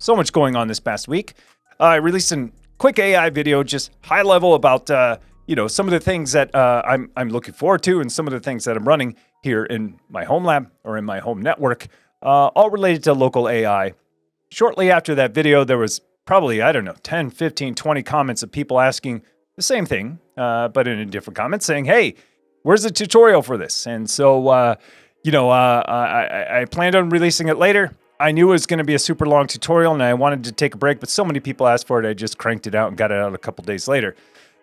So much going on this past week. I released a quick AI video, just high level about some of the things that I'm looking forward to, and some of the things that I'm running here in my home lab or in my home network, all related to local AI. Shortly after that video, there was probably, 10, 15, 20 comments of people asking the same thing, but in a different comment, saying, hey, where's the tutorial for this? And so, I planned on releasing it later. I knew it was going to be a super long tutorial, and I wanted to take a break, but so many people asked for it, I just cranked it out and got it out a couple days later.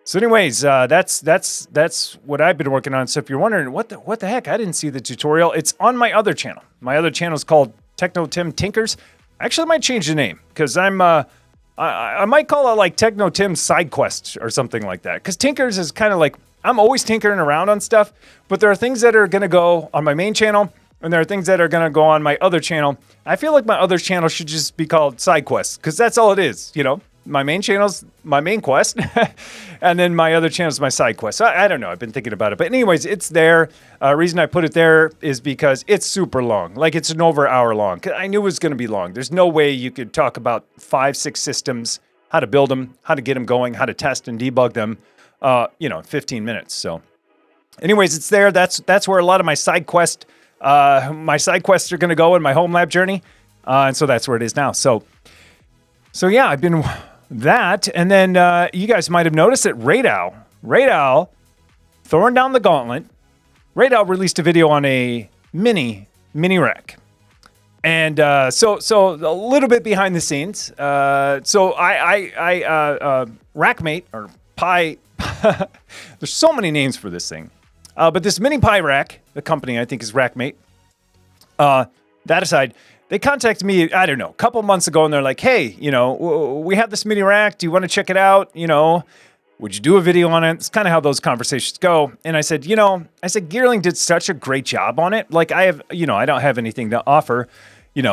So anyways, that's what I've been working on. So if you're wondering, what the heck, I didn't see the tutorial. It's on my other channel. My other channel is called Techno Tim Tinkers. Actually, I might change the name, because I might call it like Techno Tim Side Quest or something like that. Because Tinkers is kind of like, I'm always tinkering around on stuff, but there are things that are going to go on my main channel, and there are things that are going to go on my other channel. I feel like my other channel should just be called Side Quest, because that's all it is, My main channel's my main quest, and then my other channel's my side quest. So I don't know. I've been thinking about it. But anyways, it's there. Reason I put it there is because it's super long. Like, it's an over hour long. I knew it was going to be long. There's no way you could talk about 5-6 systems, how to build them, how to get them going, how to test and debug them, 15 minutes. So anyways, it's there. That's where a lot of my side quests are going to go in my home lab journey. And so that's where it is now. So yeah, I've been that. And then you guys might have noticed that RaidOwl throwing down the gauntlet. RaidOwl released a video on a MiniRack. And so a little bit behind the scenes. So I Rackmate or Pi, there's so many names for this thing. But this mini Pi rack, the company I think is Rackmate. That aside, they contacted me, I don't know, a couple months ago, and they're like, hey, we have this MiniRack. Do you want to check it out? Would you do a video on it? It's kind of how those conversations go. And I said, Gearling did such a great job on it. Like, I don't have anything to offer, and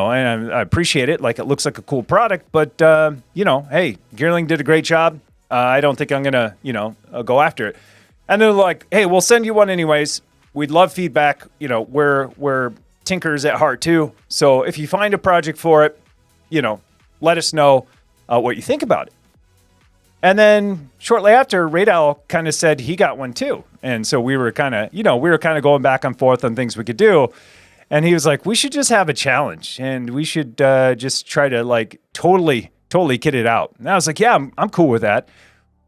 I appreciate it. Like, it looks like a cool product, but, hey, Gearling did a great job. I don't think I'm going to, go after it. And they're like, hey, we'll send you one anyways. We'd love feedback. We're tinkers at heart too. So if you find a project for it, let us know what you think about it. And then shortly after, RaidOwl kind of said he got one too. And so we were kind of going back and forth on things we could do. And he was like, we should just have a challenge, and we should just try to like totally kid it out. And I was like, yeah, I'm cool with that.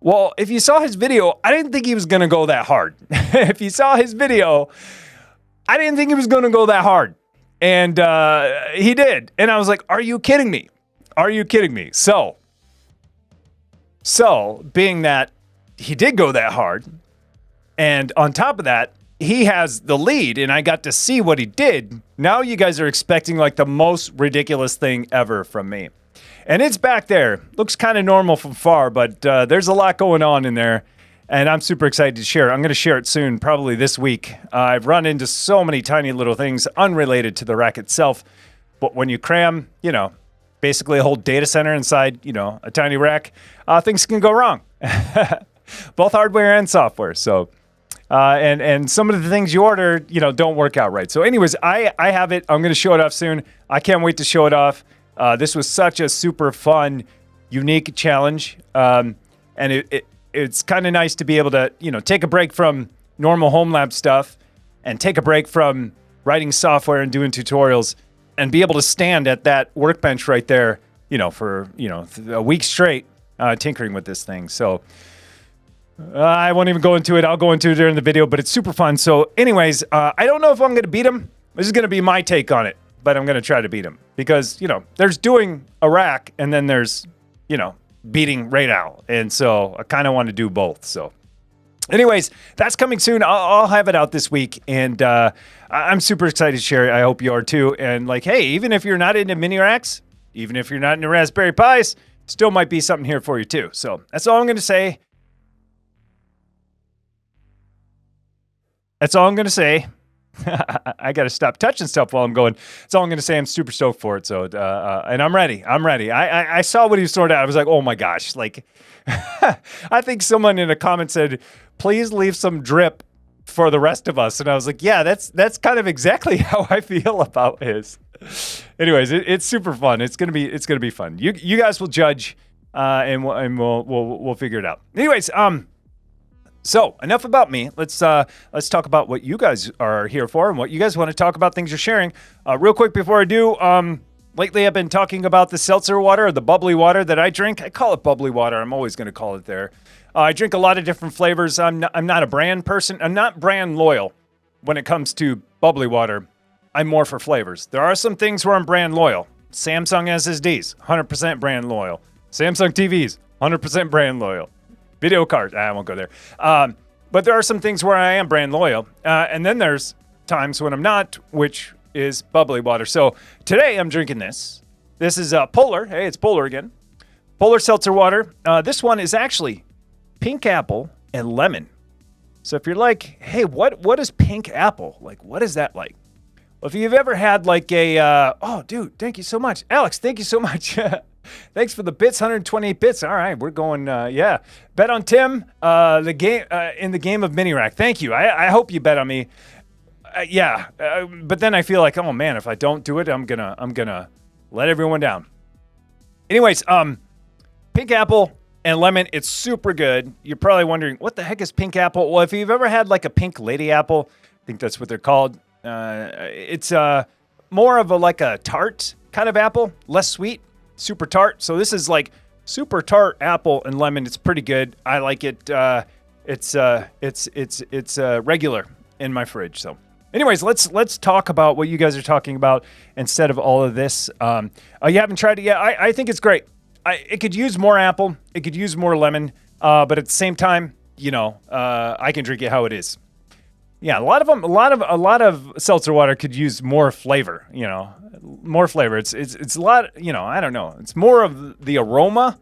Well, if you saw his video, I didn't think he was going to go that hard. If you saw his video, I didn't think he was going to go that hard. And he did. And I was like, are you kidding me? Are you kidding me? So being that he did go that hard, and on top of that, he has the lead, and I got to see what he did. Now you guys are expecting like the most ridiculous thing ever from me. And it's back there. Looks kind of normal from far, but there's a lot going on in there. And I'm super excited to share it. I'm going to share it soon, probably this week. I've run into so many tiny little things unrelated to the rack itself. But when you cram, basically a whole data center inside, a tiny rack, things can go wrong. Both hardware and software. So, and some of the things you order, don't work out right. So anyways, I have it. I'm going to show it off soon. I can't wait to show it off. This was such a super fun, unique challenge. And it's kind of nice to be able to, take a break from normal home lab stuff and take a break from writing software and doing tutorials and be able to stand at that workbench right there, for, a week straight, tinkering with this thing. So I won't even go into it. I'll go into it during the video, but it's super fun. So anyways, I don't know if I'm going to beat him. This is going to be my take on it, but I'm going to try to beat him because, there's doing a rack and then there's, beating RaidOwl. And so I kind of want to do both. So anyways, that's coming soon. I'll have it out this week. And I'm super excited to share it. I hope you are too. And like, hey, even if you're not into mini racks, even if you're not into Raspberry Pis, still might be something here for you too. So that's all I'm going to say. That's all I'm going to say. I got to stop touching stuff while I'm going. That's all I'm going to say. I'm super stoked for it. So, and I'm ready. I saw what he was throwing out. I was like, oh my gosh. Like, I think someone in a comment said, please leave some drip for the rest of us. And I was like, yeah, that's kind of exactly how I feel about his. Anyways, it's super fun. It's gonna be fun. You guys will judge, and we'll figure it out. Anyways, so enough about me. Let's talk about what you guys are here for and what you guys want to talk about. Things you're sharing. Real quick before I do, lately I've been talking about the seltzer water, or the bubbly water that I drink. I call it bubbly water. I'm always going to call it there. I drink a lot of different flavors. I'm not a brand person. I'm not brand loyal when it comes to bubbly water. I'm more for flavors. There are some things where I'm brand loyal. Samsung SSDs, 100% brand loyal. Samsung TVs, 100% brand loyal. Video cards, I won't go there. But there are some things where I am brand loyal. And then there's times when I'm not, which is bubbly water. So today I'm drinking this. This is Polar. Hey, it's Polar again. Polar seltzer water. This one is actually pink apple and lemon. So if you're like, hey, what is pink apple? Like, what is that like? Well, if you've ever had like a, oh, dude, thank you so much. Alex, thank you so much. Thanks for the bits, 128 bits. All right, we're going, yeah. Bet on Tim, the game in the game of MiniRack. Thank you. I hope you bet on me. Yeah, but then I feel like, oh man, if I don't do it, I'm gonna let everyone down. Anyways, pink apple and lemon, it's super good. You're probably wondering, what the heck is pink apple? Well, if you've ever had like a pink lady apple, I think that's what they're called. It's more of like a tart kind of apple, less sweet, super tart. So this is like super tart apple and lemon. It's pretty good. I like it. It's regular in my fridge. So anyways, let's talk about what you guys are talking about instead of all of this. You haven't tried it yet? I think it's great. It could use more apple. It could use more lemon. But at the same time, I can drink it how it is. Yeah, a lot of seltzer water could use more flavor, more flavor. It's a lot, I don't know. It's more of the aroma,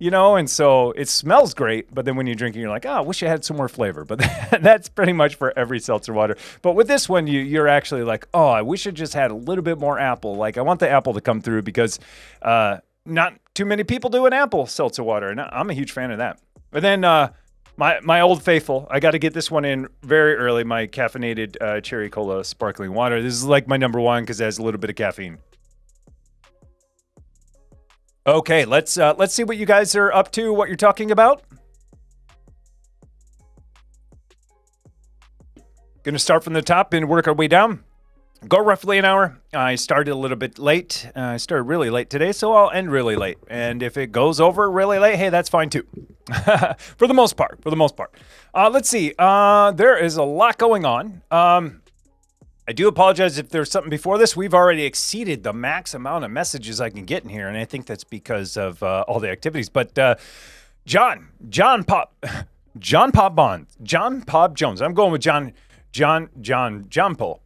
and so it smells great, but then when you're drinking, you're like, oh, I wish I had some more flavor. But that's pretty much for every seltzer water. But with this one, you're actually like, oh, I wish I just had a little bit more apple. Like, I want the apple to come through because not too many people do an apple seltzer water, and I'm a huge fan of that. But then my old faithful, I got to get this one in very early, my caffeinated cherry cola sparkling water. This is like my number one because it has a little bit of caffeine. Okay, let's see what you guys are up to, what you're talking about. Gonna start from the top and work our way down. Go roughly an hour. I started a little bit late. I started really late today, so I'll end really late. And if it goes over really late, hey, that's fine too. For the most part. Let's see. There is a lot going on. I do apologize if there's something before this. We've already exceeded the max amount of messages I can get in here, and I think that's because of all the activities. But John Pop Jones. I'm going with John Paul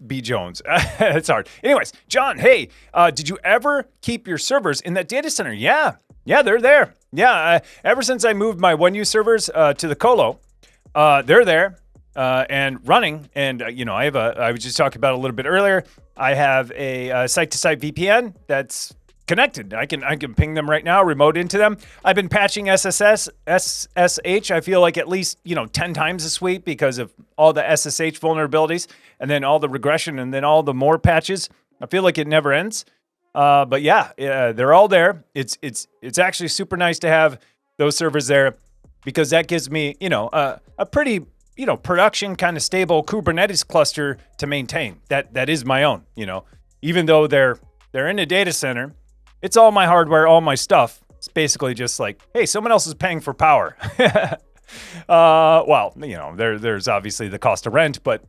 B. Jones. It's hard. Anyways, John, hey, did you ever keep your servers in that data center? Yeah, they're there. Yeah, ever since I moved my 1U servers to the Colo, they're there and running. And I was just talking about it a little bit earlier. I have a site-to-site VPN that's connected. I can ping them right now, remote into them. I've been patching SSH. I feel like at least 10 times this week because of all the SSH vulnerabilities, and then all the regression, and then all the more patches. I feel like it never ends. But yeah, they're all there. It's actually super nice to have those servers there because that gives me a pretty production kind of stable Kubernetes cluster to maintain. That is my own. Even though they're in a data center. It's all my hardware, all my stuff. It's basically just like, hey, someone else is paying for power. Well, there's obviously the cost of rent, but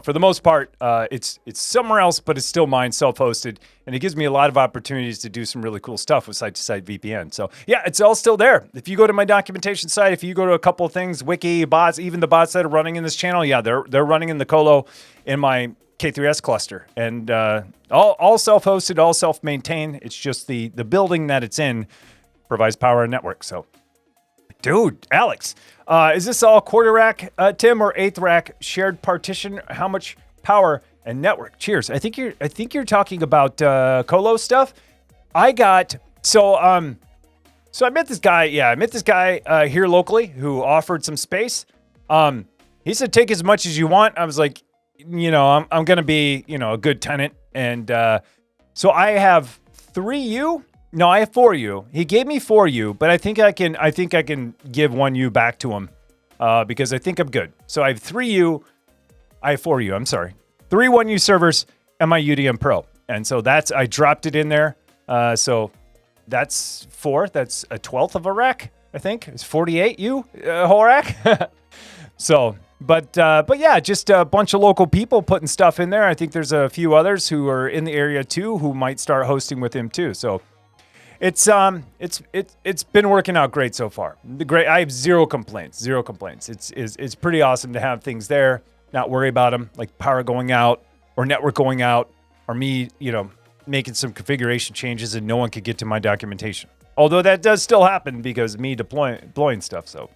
for the most part, it's somewhere else, but it's still mine, self-hosted, and it gives me a lot of opportunities to do some really cool stuff with site-to-site VPN. So yeah, it's all still there. If you go to my documentation site, if you go to a couple of things, wiki, bots, even the bots that are running in this channel, yeah, they're running in the Colo in my K3s cluster, and all self-hosted, all self-maintained. It's just the building that it's in provides power and network. So, dude, Alex, is this all quarter rack, Tim, or eighth rack shared partition? How much power and network? Cheers. I think you're talking about Colo stuff. I met this guy. Yeah, I met this guy here locally who offered some space. He said, take as much as you want. I was like, I'm going to be, a good tenant. And so I have 3U. No, I have 4U. He gave me 4U, but I think I can give 1U back to him because I think I'm good. So I have 3U. I have 4U. I'm sorry. 3 1U servers and my UDM Pro. And so I dropped it in there. So that's 4. That's a 12th of a rack, I think. It's 48U whole rack. So, but yeah, just a bunch of local people putting stuff in there. I think there's a few others who are in the area too who might start hosting with him too. So it's been working out great so far. Great. I have zero complaints. It's pretty awesome to have things there, not worry about them, like power going out or network going out or me, making some configuration changes and no one could get to my documentation. Although that does still happen because of me deploying stuff. So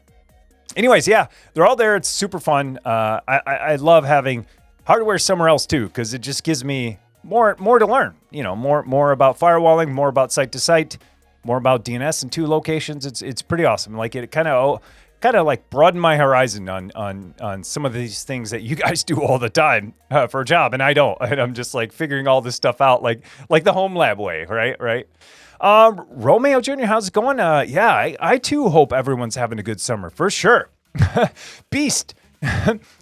anyways, yeah, they're all there. It's super fun. I love having hardware somewhere else too, because it just gives me more to learn. More about firewalling, more about site to site, more about DNS in 2 locations. It's pretty awesome. Like it kind of like broaden my horizon on some of these things that you guys do all the time for a job, and I don't. And I'm just like figuring all this stuff out, like the HomeLab way, right? Romeo Jr., how's it going? Yeah, I too hope everyone's having a good summer for sure. Beast,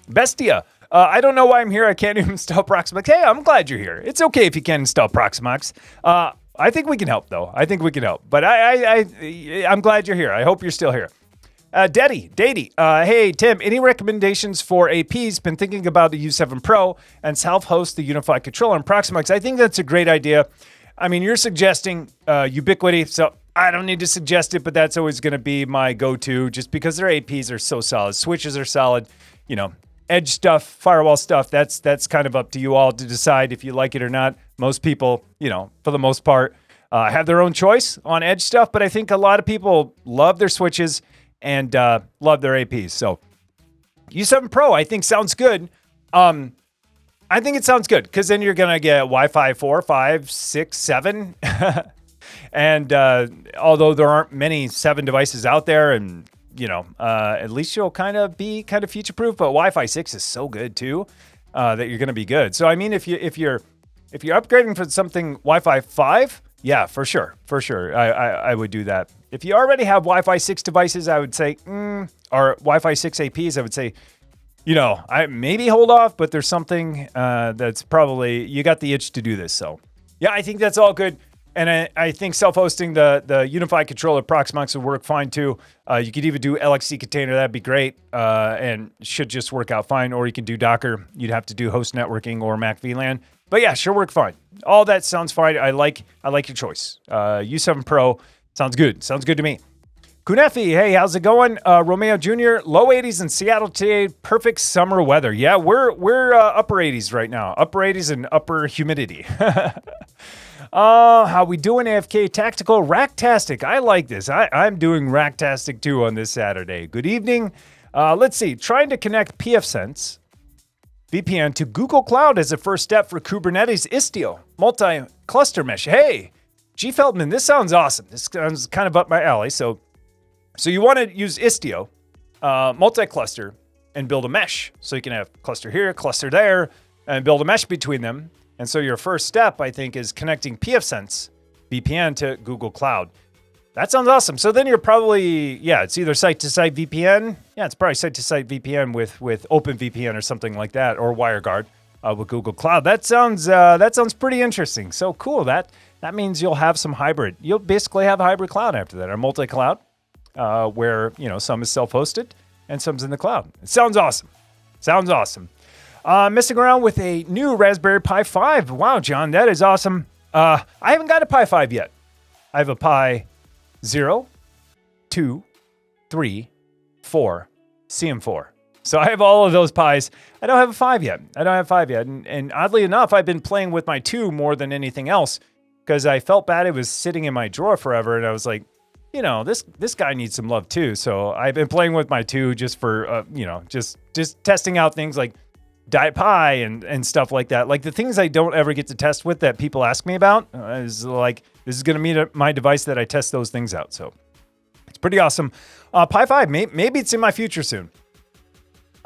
Bestia. I don't know why I'm here. I can't even install Proxmox. Hey, I'm glad you're here. It's okay if you can't install Proxmox. I think we can help though. But I'm glad you're here. I hope you're still here. Daddy, hey Tim, any recommendations for APs? Been thinking about the U7 Pro and self-host the unified controller on Proxmox. I think that's a great idea. I mean, you're suggesting Ubiquity, so I don't need to suggest it, but that's always going to be my go-to just because their APs are so solid. Switches are solid, edge stuff, firewall stuff, that's kind of up to you all to decide if you like it or not. Most people, for the most part, have their own choice on edge stuff, but I think a lot of people love their switches and love their APs. So U7 Pro, I think sounds good. I think it sounds good because then you're going to get Wi-Fi 4, 5, 6, 7. And although there aren't many 7 devices out there and, at least you'll kind of be future-proof. But Wi-Fi 6 is so good too that you're going to be good. So, I mean, if you're upgrading for something Wi-Fi 5, yeah, for sure. I would do that. If you already have Wi-Fi 6 devices, I would say, or Wi-Fi 6 APs, I would say, I maybe hold off, but there's something that's probably, you got the itch to do this. So yeah, I think that's all good. And I think self-hosting the unified controller Proxmox would work fine too. You could even do LXC container. That'd be great. And should just work out fine. Or you can do Docker. You'd have to do host networking or Mac VLAN. But yeah, sure work fine. All that sounds fine. I like your choice. U7 Pro sounds good. Sounds good to me. Kunefi, hey, how's it going? Romeo Jr., low 80s in Seattle today. Perfect summer weather. Yeah, we're upper 80s right now. Upper 80s and upper humidity. How we doing, AFK Tactical? Racktastic. I like this. I'm doing Racktastic too on this Saturday. Good evening. Let's see. Trying to connect pFsense VPN to Google Cloud as a first step for Kubernetes Istio multi-cluster mesh. Hey, G. Feldman, this sounds awesome. This sounds kind of up my alley. So you want to use Istio, multi-cluster, and build a mesh. So you can have cluster here, cluster there, and build a mesh between them. And so your first step, I think, is connecting pFsense VPN to Google Cloud. That sounds awesome. So then you're probably, it's either site-to-site VPN. Yeah, it's probably site-to-site VPN with OpenVPN or something like that, or WireGuard with Google Cloud. That sounds pretty interesting. So cool. That means you'll have some hybrid. You'll basically have a hybrid cloud after that, or multi-cloud. Where, some is self-hosted and some's in the cloud. It sounds awesome. Messing around with a new Raspberry Pi 5. Wow, John, that is awesome. I haven't got a Pi 5 yet. I have a Pi 0, 2, 3, 4, CM4. So I have all of those Pis. I don't have a 5 yet. And oddly enough, I've been playing with my 2 more than anything else because I felt bad it was sitting in my drawer forever. And I was like, this guy needs some love too. So I've been playing with my 2 just for, just testing out things like Diet Pi and stuff like that. Like the things I don't ever get to test with that people ask me about is like, this is going to be my device that I test those things out. So it's pretty awesome. Pi 5, maybe it's in my future soon.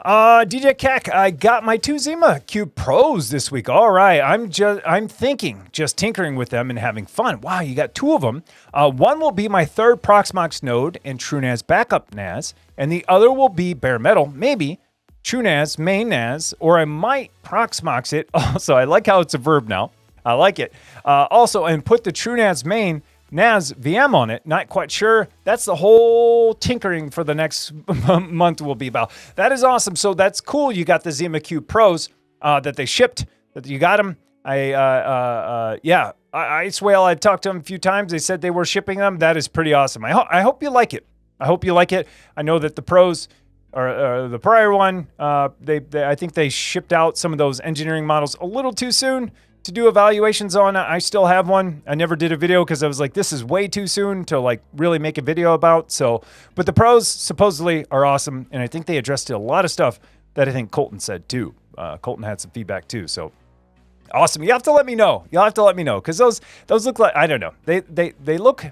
DJ Keck, I got my 2 Zima Cube Pros this week. All right, I'm tinkering with them and having fun. Wow, you got 2 of them. One will be my 3rd Proxmox node and TrueNAS backup NAS, and the other will be bare metal, maybe TrueNAS main NAS, or I might Proxmox it. Also, I like how it's a verb now. I like it. Also, and put the TrueNAS main NAS VM on it. Not quite sure. That's the whole tinkering for the next month will be about. That is awesome. So that's cool. You got the Zima Cube Pros that they shipped. That you got them. Icewhale, I talked to them a few times. They said they were shipping them. That is pretty awesome. I hope you like it. I hope you like it. I know that the Pros, or the prior one, I think they shipped out some of those engineering models a little too soon to do evaluations on. I still have one. I never did a video because I was like, this is way too soon to like really make a video about. So, but the Pros supposedly are awesome, and I think they addressed a lot of stuff that I think Colton said too. Colton had some feedback too. So awesome. You have to let me know. You'll have to let me know because those look like, I don't know. They look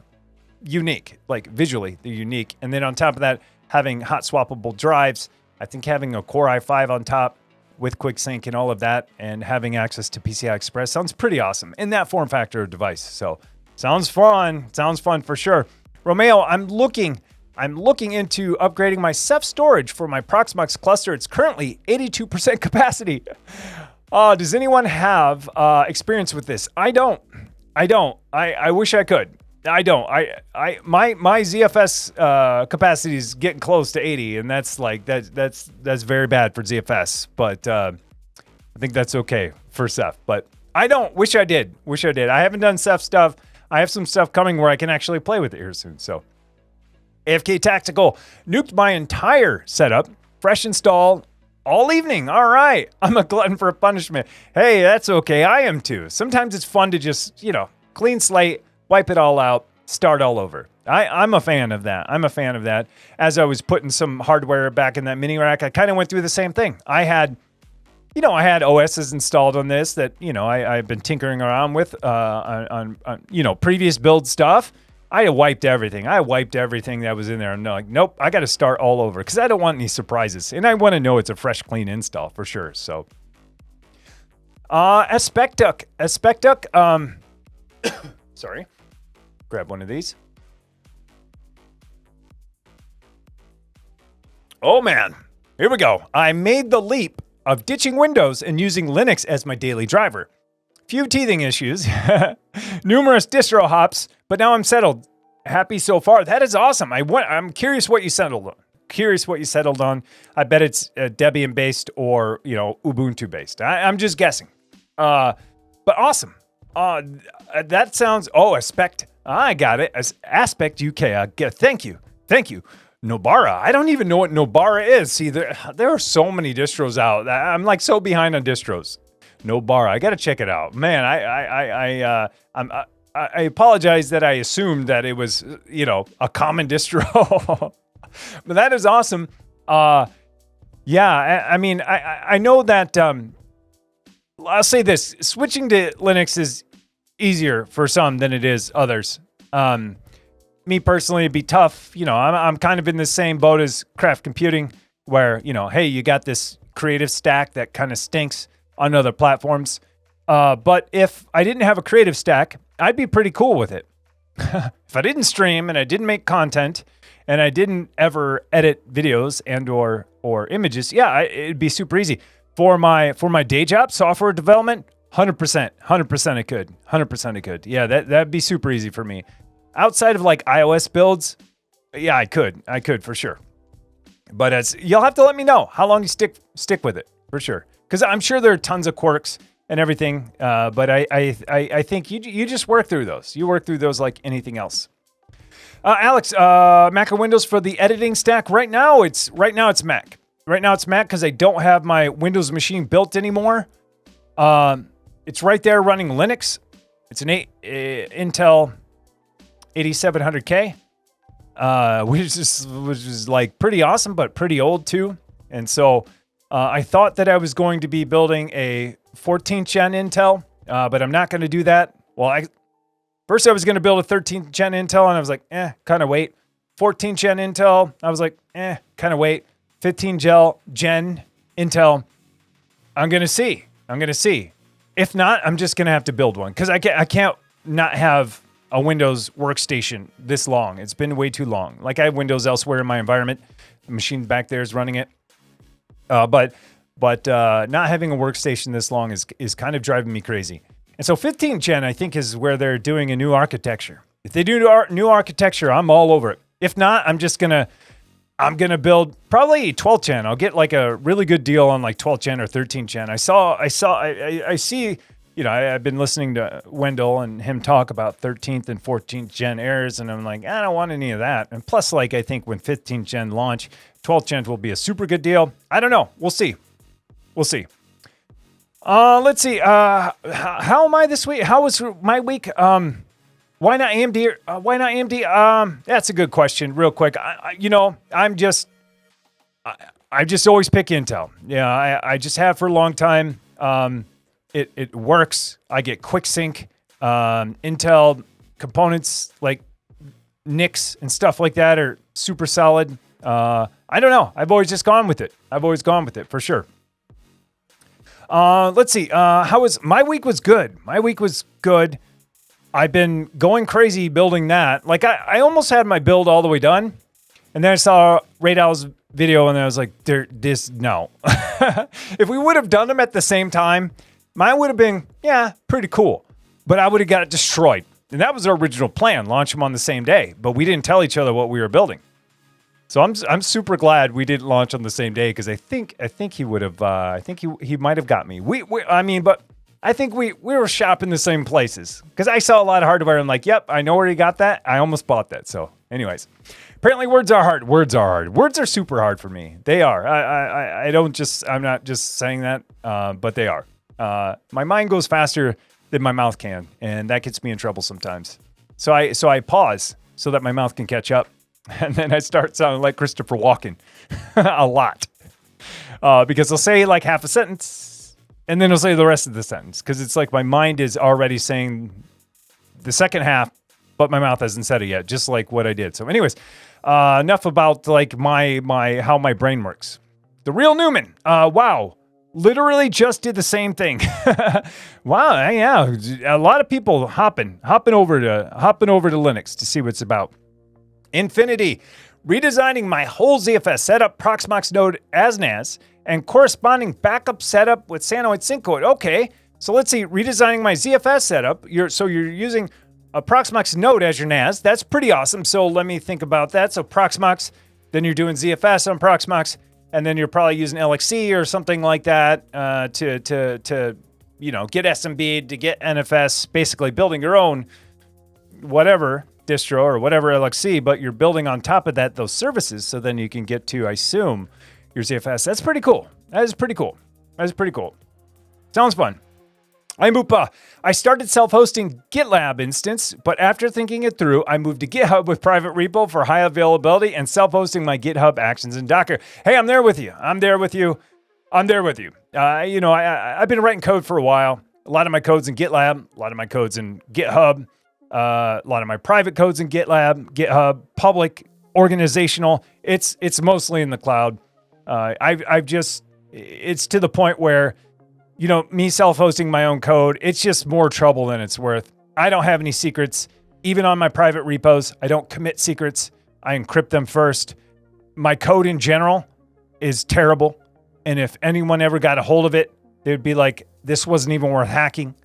unique, like visually they're unique. And then on top of that, having hot swappable drives, I think having a Core i5 on top with QuickSync and all of that, and having access to PCI Express sounds pretty awesome in that form factor of device. So sounds fun. Sounds fun for sure. Romeo, I'm looking into upgrading my Ceph storage for my Proxmox cluster. It's currently 82% capacity. Does anyone have experience with this? I don't. I wish I could. I don't. My ZFS capacity is getting close to 80, and that's like that's very bad for ZFS. But I think that's okay for Ceph. But I don't. Wish I did. I haven't done Ceph stuff. I have some stuff coming where I can actually play with it here soon. So AFK Tactical nuked my entire setup, fresh install all evening. All right, I'm a glutton for a punishment. Hey, that's okay. I am too. Sometimes it's fun to just clean slate. Wipe it all out, start all over. I'm a fan of that. As I was putting some hardware back in that MiniRack, I kind of went through the same thing. I had OSs installed on this that, I've been tinkering around with on previous build stuff. I wiped everything. That was in there. I'm like, nope, I got to start all over because I don't want any surprises. And I want to know it's a fresh, clean install for sure. So, Aspectuck, sorry. Grab one of these. Oh man, here we go. I made the leap of ditching Windows and using Linux as my daily driver. Few teething issues, numerous distro hops, but now I'm settled. Happy so far. That is awesome. I'm curious what you settled on. I bet it's Debian based or Ubuntu based. I'm just guessing. But awesome. That sounds. Aspect. I got it. Aspect UK. Thank you. Nobara. I don't even know what Nobara is. See, there are so many distros out. I'm like so behind on distros. Nobara. I got to check it out. Man, I apologize that I assumed that it was a common distro. But that is awesome. I know that. I'll say this: switching to Linux is easier for some than it is others. Me personally, it'd be tough. I'm kind of in the same boat as Craft Computing, where hey, you got this creative stack that kind of stinks on other platforms. But if I didn't have a creative stack, I'd be pretty cool with it. If I didn't stream and I didn't make content and I didn't ever edit videos and or images, it'd be super easy. For my day job, software development, 100% it could. Yeah, that'd be super easy for me. Outside of like iOS builds, yeah, I could for sure. But you'll have to let me know how long you stick with it for sure, because I'm sure there are tons of quirks and everything. But I think you just work through those. You work through those like anything else. Alex, Mac or Windows for the editing stack? Right now it's Mac. Right now it's Mac because I don't have my Windows machine built anymore. It's right there running Linux. It's an Intel 8700K, which is like pretty awesome, but pretty old too. And so I thought that I was going to be building a 14th gen Intel, but I'm not going to do that. Well, first I was going to build a 13th gen Intel, and I was like, kind of wait. 14th gen Intel, I was like, kind of wait. 15 Gen Intel. I'm going to see. If not, I'm just going to have to build one because I can't not have a Windows workstation this long. It's been way too long. Like, I have Windows elsewhere in my environment. The machine back there is running it. But not having a workstation this long is kind of driving me crazy. And so 15 Gen, I think, is where they're doing a new architecture. If they do new architecture, I'm all over it. If not, I'm gonna build probably 12 Gen. I'll get like a really good deal on like 12 Gen or 13 Gen. I see, you know, I've been listening to Wendell and him talk about 13th and 14th Gen errors, and I'm like, I don't want any of that. And plus, like, I think when 15 Gen launch, 12 Gen will be a super good deal. I don't know. We'll see. Let's see. How am I this week? How was my week? Why not AMD? That's a good question. Real quick, I just always pick Intel. Yeah, I just have for a long time. It works. I get quick sync. Intel components like NICs and stuff like that are super solid. I don't know. I've always just gone with it. For sure. Let's see. How was my week? Was good. I've been going crazy building that. Like, I almost had my build all the way done, and then I saw RaidOwl's video, and I was like, no. If we would have done them at the same time, mine would have been, pretty cool. But I would have got it destroyed. And that was our original plan, launch them on the same day. But we didn't tell each other what we were building. So I'm super glad we didn't launch on the same day, because I think he would have. I think he might have got me. But I think we were shopping the same places, because I saw a lot of hardware. I'm like, yep, I know where he got that. I almost bought that. So, anyways, apparently words are hard. Words are super hard for me. They are. I'm not just saying that, but they are. My mind goes faster than my mouth can, and that gets me in trouble sometimes. So I pause so that my mouth can catch up. And then I start sounding like Christopher Walken a lot, because I'll say like half a sentence and then I'll say the rest of the sentence, because it's like my mind is already saying the second half, but my mouth hasn't said it yet, just like what I did. So anyways, enough about like my how my brain works. The real Newman. Wow. Literally just did the same thing. Wow. Yeah. A lot of people hopping over to Linux to see what it's about. Infinity, redesigning my whole ZFS setup, Proxmox node as NAS, and corresponding backup setup with Sanoid Syncoid. Okay, so let's see, redesigning my ZFS setup. You're using a Proxmox node as your NAS. That's pretty awesome. So let me think about that. So Proxmox, then you're doing ZFS on Proxmox, and then you're probably using LXC or something like that to get SMB, to get NFS, basically building your own whatever distro or whatever LXC, but you're building on top of that those services, so then you can get to, I assume, your ZFS. That's pretty cool. That is pretty cool. Sounds fun. I'm Upa. I started self-hosting GitLab instance, but after thinking it through, I moved to GitHub with private repo for high availability and self-hosting my GitHub actions in Docker. Hey, I'm there with you. I've been writing code for a while. A lot of my code's in GitLab, a lot of my code's in GitHub. A lot of my private codes in GitLab, GitHub, public, organizational. It's mostly in the cloud. It's to the point where, me self-hosting my own code, it's just more trouble than it's worth. I don't have any secrets. Even on my private repos, I don't commit secrets. I encrypt them first. My code in general is terrible. And if anyone ever got a hold of it, they would be like, this wasn't even worth hacking.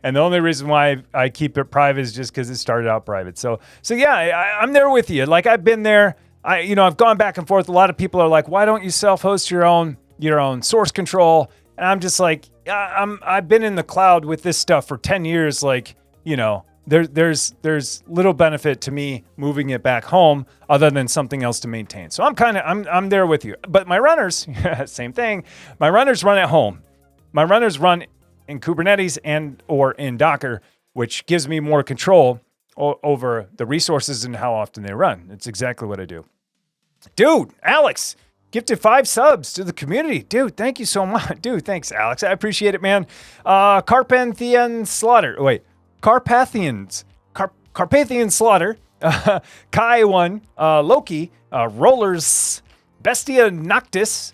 And the only reason why I keep it private is just because it started out private. So yeah, I'm there with you. Like, I've been there. I've gone back and forth. A lot of people are like, why don't you self-host your own source control? And I'm just like, I've been in the cloud with this stuff for 10 years. Like, there's little benefit to me moving it back home other than something else to maintain. So I'm there with you. But my runners, same thing. My runners run at home. My runners run in Kubernetes and or in Docker, which gives me more control over the resources and how often they run. It's exactly what I do. Dude, Alex, gifted 5 subs to the community. Dude, thank you so much. Dude, thanks, Alex. I appreciate it, man. Carpathian Slaughter, Kai1, Loki, Rollers, Bestia Noctis.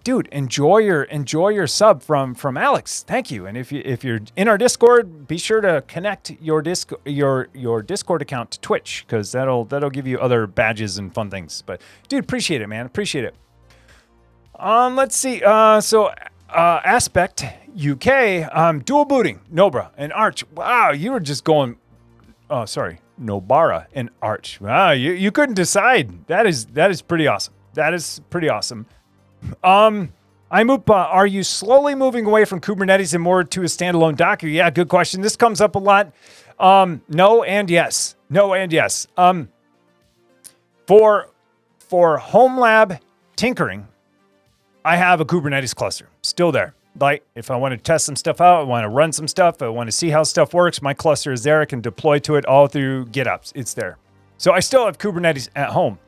Dude, enjoy your sub from Alex. Thank you. And if you're in our Discord, be sure to connect your Discord account to Twitch, because that'll give you other badges and fun things. But dude, appreciate it, man. Appreciate it. Let's see. So Aspect UK, dual booting, Nobra and Arch. Wow, you were just going. Oh, sorry, Nobara and Arch. Wow, you couldn't decide. That is pretty awesome. That is pretty awesome. are you slowly moving away from Kubernetes and more to a standalone Docker? Yeah, good question. This comes up a lot. No and yes. No and yes. For HomeLab tinkering, I have a Kubernetes cluster still there. Like, if I want to test some stuff out, I want to run some stuff, I want to see how stuff works, my cluster is there. I can deploy to it all through GitHub. It's there. So I still have Kubernetes at home.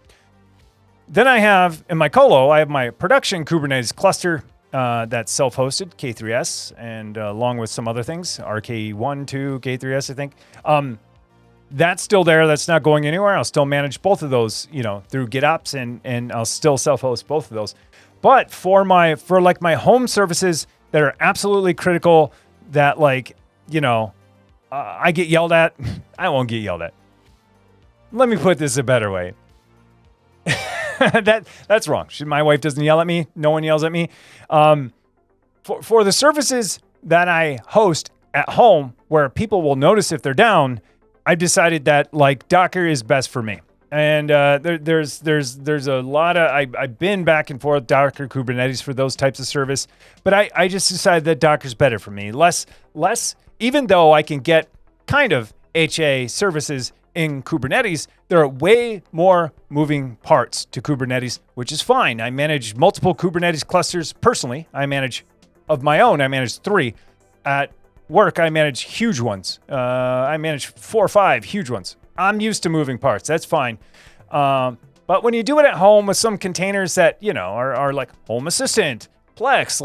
Then I have, in my Colo, I have my production Kubernetes cluster that's self-hosted, K3s, and along with some other things, RK1, 2, K3s, I think. That's still there. That's not going anywhere. I'll still manage both of those, through GitOps, and I'll still self-host both of those. But for my home services that are absolutely critical, that I get yelled at, I won't get yelled at. Let me put this a better way. That's wrong. My wife doesn't yell at me. No one yells at me. For the services that I host at home, where people will notice if they're down, I've decided that Docker is best for me. And there's a lot of I've been back and forth Docker Kubernetes for those types of service, but I just decided that Docker's better for me. Less even though I can get kind of HA services in Kubernetes, there are way more moving parts to Kubernetes, which is fine. I manage multiple Kubernetes clusters personally. I manage 3. At work, I manage huge ones. I manage 4 or 5 huge ones. I'm used to moving parts. That's fine. But when you do it at home with some containers that, are like Home Assistant, Plex,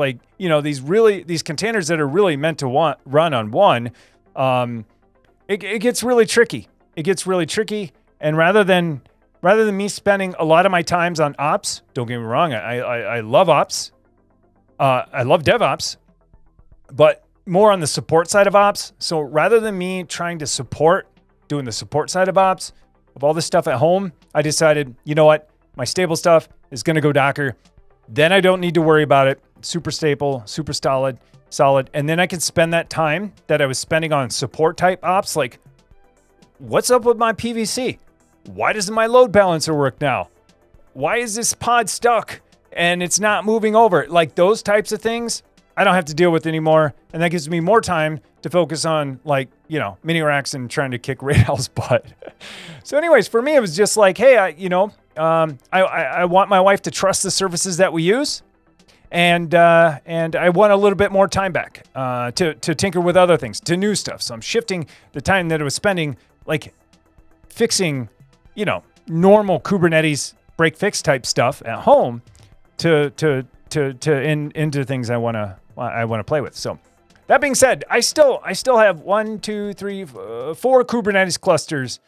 these containers that are really meant to run on one, it gets really tricky. It gets really tricky. And rather than me spending a lot of my times on ops, don't get me wrong, I love ops. I love DevOps, but more on the support side of ops. So rather than me trying to doing the support side of ops, of all this stuff at home, I decided, you know what? My stable stuff is going to go Docker. Then I don't need to worry about it. Super stable, super solid. And then I can spend that time that I was spending on support type ops, like, what's up with my PVC? Why doesn't my load balancer work now? Why is this pod stuck and it's not moving over? Like, those types of things, I don't have to deal with anymore. And that gives me more time to focus on MiniRacks and trying to kick RaidOwl's butt. So anyways, for me, it was just like, hey, I want my wife to trust the services that we use. And I want a little bit more time back to tinker with other things, to new stuff. So I'm shifting the time that I was spending fixing, normal Kubernetes break fix type stuff at home into things I want to play with. So that being said, I still have 4 Kubernetes clusters,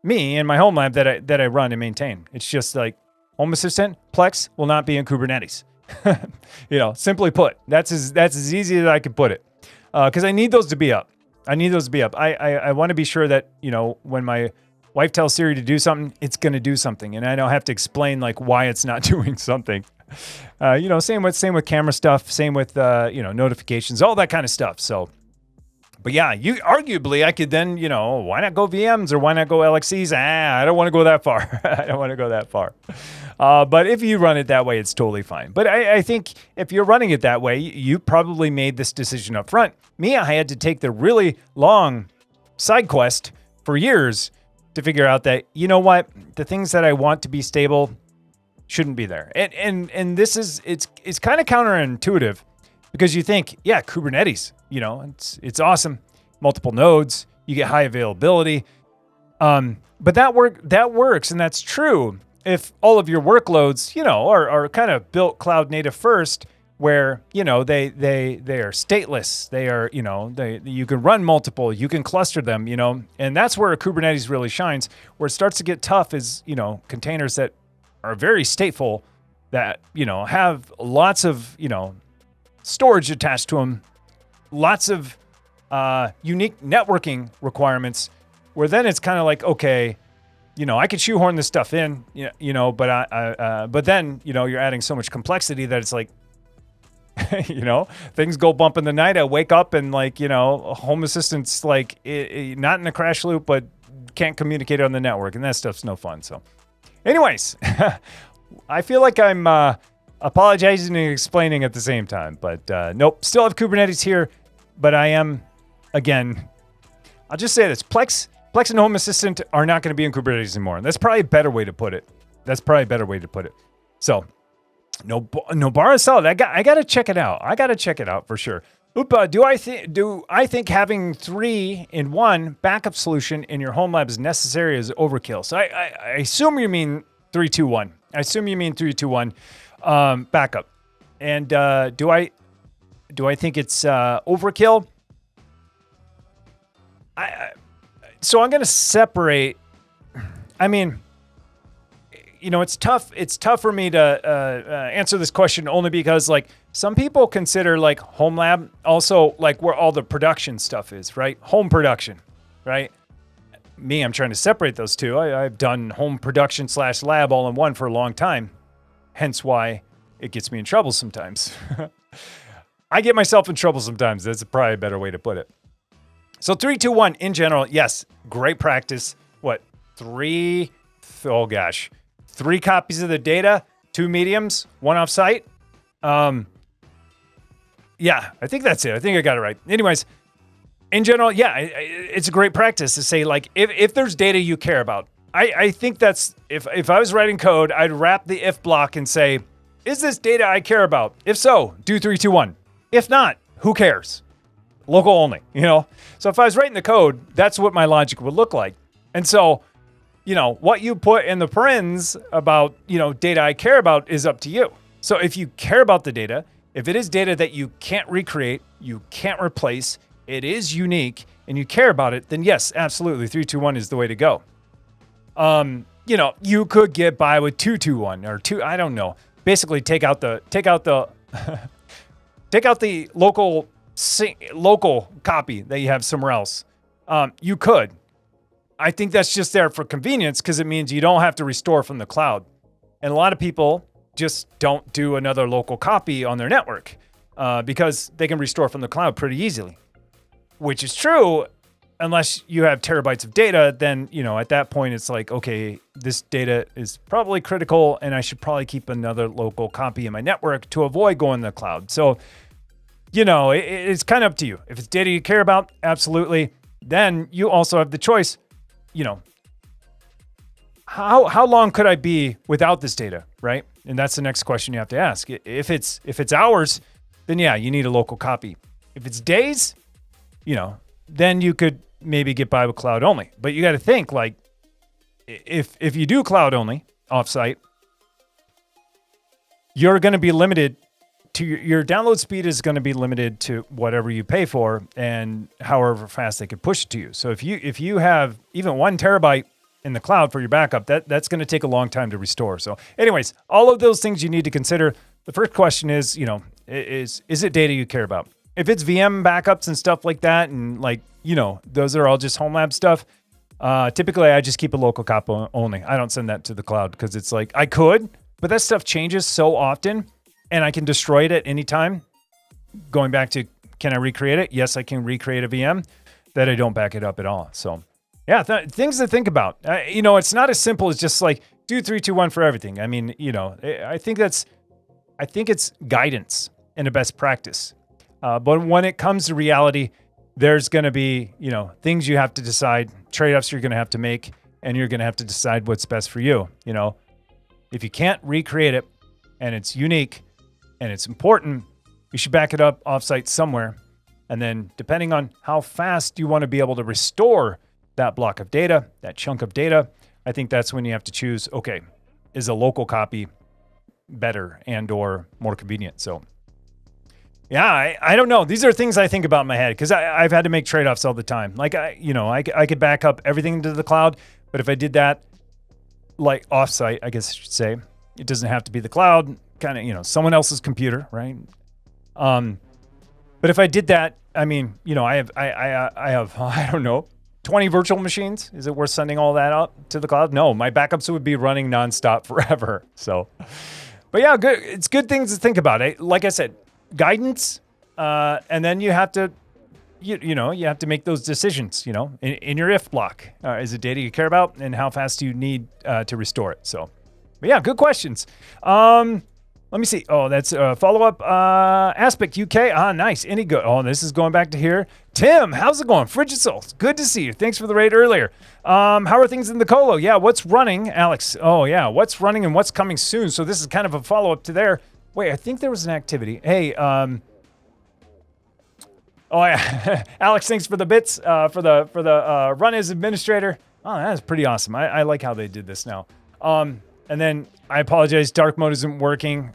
me and my HomeLab that I run and maintain. It's just like Home Assistant, Plex will not be in Kubernetes. Simply put, that's as easy as I could put it. Because I need those to be up. I want to be sure that, when my wife tells Siri to do something, it's going to do something. And I don't have to explain why it's not doing something. Same with camera stuff, same with, notifications, all that kind of stuff. So, but yeah, arguably I could then, why not go VMs or why not go LXCs? I don't want to go that far. But if you run it that way, it's totally fine. But I think if you're running it that way, you probably made this decision up front. Me, I had to take the really long side quest for years to figure out that, the things that I want to be stable shouldn't be there. And this is, it's kind of counterintuitive because you think, yeah, Kubernetes, it's awesome. Multiple nodes, you get high availability. But that works, and that's true if all of your workloads, are kind of built cloud native first, where, they are stateless. They are, you can run multiple, you can cluster them, and that's where Kubernetes really shines. Where it starts to get tough is, containers that are very stateful, that, have lots of, storage attached to them, lots of unique networking requirements, where then it's kind of like, okay, I could shoehorn this stuff in, but then, you're adding so much complexity that it's like, things go bump in the night. I wake up and Home Assistant's not in a crash loop, but can't communicate on the network, and that stuff's no fun. So anyways, I feel like I'm apologizing and explaining at the same time, but nope, still have Kubernetes here, but I am, again, I'll just say this, Plex and Home Assistant are not going to be in Kubernetes anymore. That's probably a better way to put it. So no bar is solid. I got to check it out. For sure. Do I think having 3-in-1 backup solution in your HomeLab is necessary as overkill? So I assume you mean 3-2-1. I assume you mean 3-2-1 backup. And do I think it's overkill? So I'm going to separate. I mean, it's tough. It's tough for me to answer this question only because some people consider HomeLab also where all the production stuff is, right? Home production, right? Me, I'm trying to separate those two. I've done home production / lab all in one for a long time. Hence why it gets me in trouble sometimes. I get myself in trouble sometimes. That's probably a better way to put it. So 3-2-1 in general, yes, great practice. What? 3 copies of the data, 2 mediums, 1 offsite. Yeah, I think that's it. I think I got it right. Anyways, in general, yeah, it's a great practice to say if there's data you care about. I think that's if I was writing code, I'd wrap the if block and say, is this data I care about? If so, do 3-2-1. If not, who cares? Local only, So if I was writing the code, that's what my logic would look like. And so, what you put in the parens about, data I care about is up to you. So if you care about the data, if it is data that you can't recreate, you can't replace, it is unique, and you care about it, then yes, absolutely, 3-2-1 is the way to go. You could get by with 2-2-1 or 2. I don't know. Basically, take out the local copy that you have somewhere else. You could. I think that's just there for convenience because it means you don't have to restore from the cloud. And a lot of people just don't do another local copy on their network because they can restore from the cloud pretty easily, which is true unless you have terabytes of data. Then, at that point, it's like, okay, this data is probably critical and I should probably keep another local copy in my network to avoid going to the cloud. So, it's kind of up to you. If it's data you care about, absolutely. Then you also have the choice, how long could I be without this data, right? And that's the next question you have to ask. If it's hours, then yeah, you need a local copy. If it's days, then you could maybe get by with cloud only. But you got to think if you do cloud only offsite, you're going to be limited to your download speed is going to be limited to whatever you pay for and however fast they can push it to you. So if you have even 1 terabyte in the cloud for your backup, that's going to take a long time to restore. So anyways, all of those things you need to consider. The first question is, is it data you care about? If it's VM backups and stuff like that, and those are all just HomeLab stuff, typically I just keep a local copy only. I don't send that to the cloud because it's I could, but that stuff changes so often. And I can destroy it at any time. Going back to, can I recreate it? Yes, I can recreate a VM that I don't back it up at all. So yeah, things to think about. It's not as simple as just do 3-2-1 for everything. I mean, I think it's guidance and a best practice. But when it comes to reality, there's going to be, things you have to decide, trade-offs you're going to have to make, and you're going to have to decide what's best for you. If you can't recreate it and it's unique, and it's important, you should back it up offsite somewhere. And then depending on how fast you want to be able to restore that block of data, that chunk of data, I think that's when you have to choose, okay, is a local copy better and or more convenient? So yeah, I don't know. These are things I think about in my head because I've had to make trade-offs all the time. I could back up everything into the cloud, but if I did that offsite, I guess I should say, It doesn't have to be the cloud, kind of, you know, someone else's computer, right? But if I did that, I mean, you know, I have, I don't know, 20 virtual machines. Is it worth sending all that up to the cloud? No, my backups would be running nonstop forever. So, but yeah, good. It's good things to think about. Like I said, guidance, and then you have to, you know, you have to make those decisions, you know, in your if block. Is it data you care about, and how fast do you need to restore it? So, but yeah, good questions. Let me see. Oh, that's a follow-up. Aspect UK. Ah, nice. Any good? Oh, this is going back to here. Tim, how's it going? Frigid Souls. Good to see you. Thanks for the raid earlier. How are things in the Colo? Yeah, what's running? Alex. Oh, yeah. What's running and what's coming soon? So this is kind of a follow-up to there. Wait, I think there was an activity. Hey, oh, yeah. Alex, thanks for the bits, for the run as administrator. Oh, that's pretty awesome. I like how they did this now. And then I apologize, dark mode isn't working.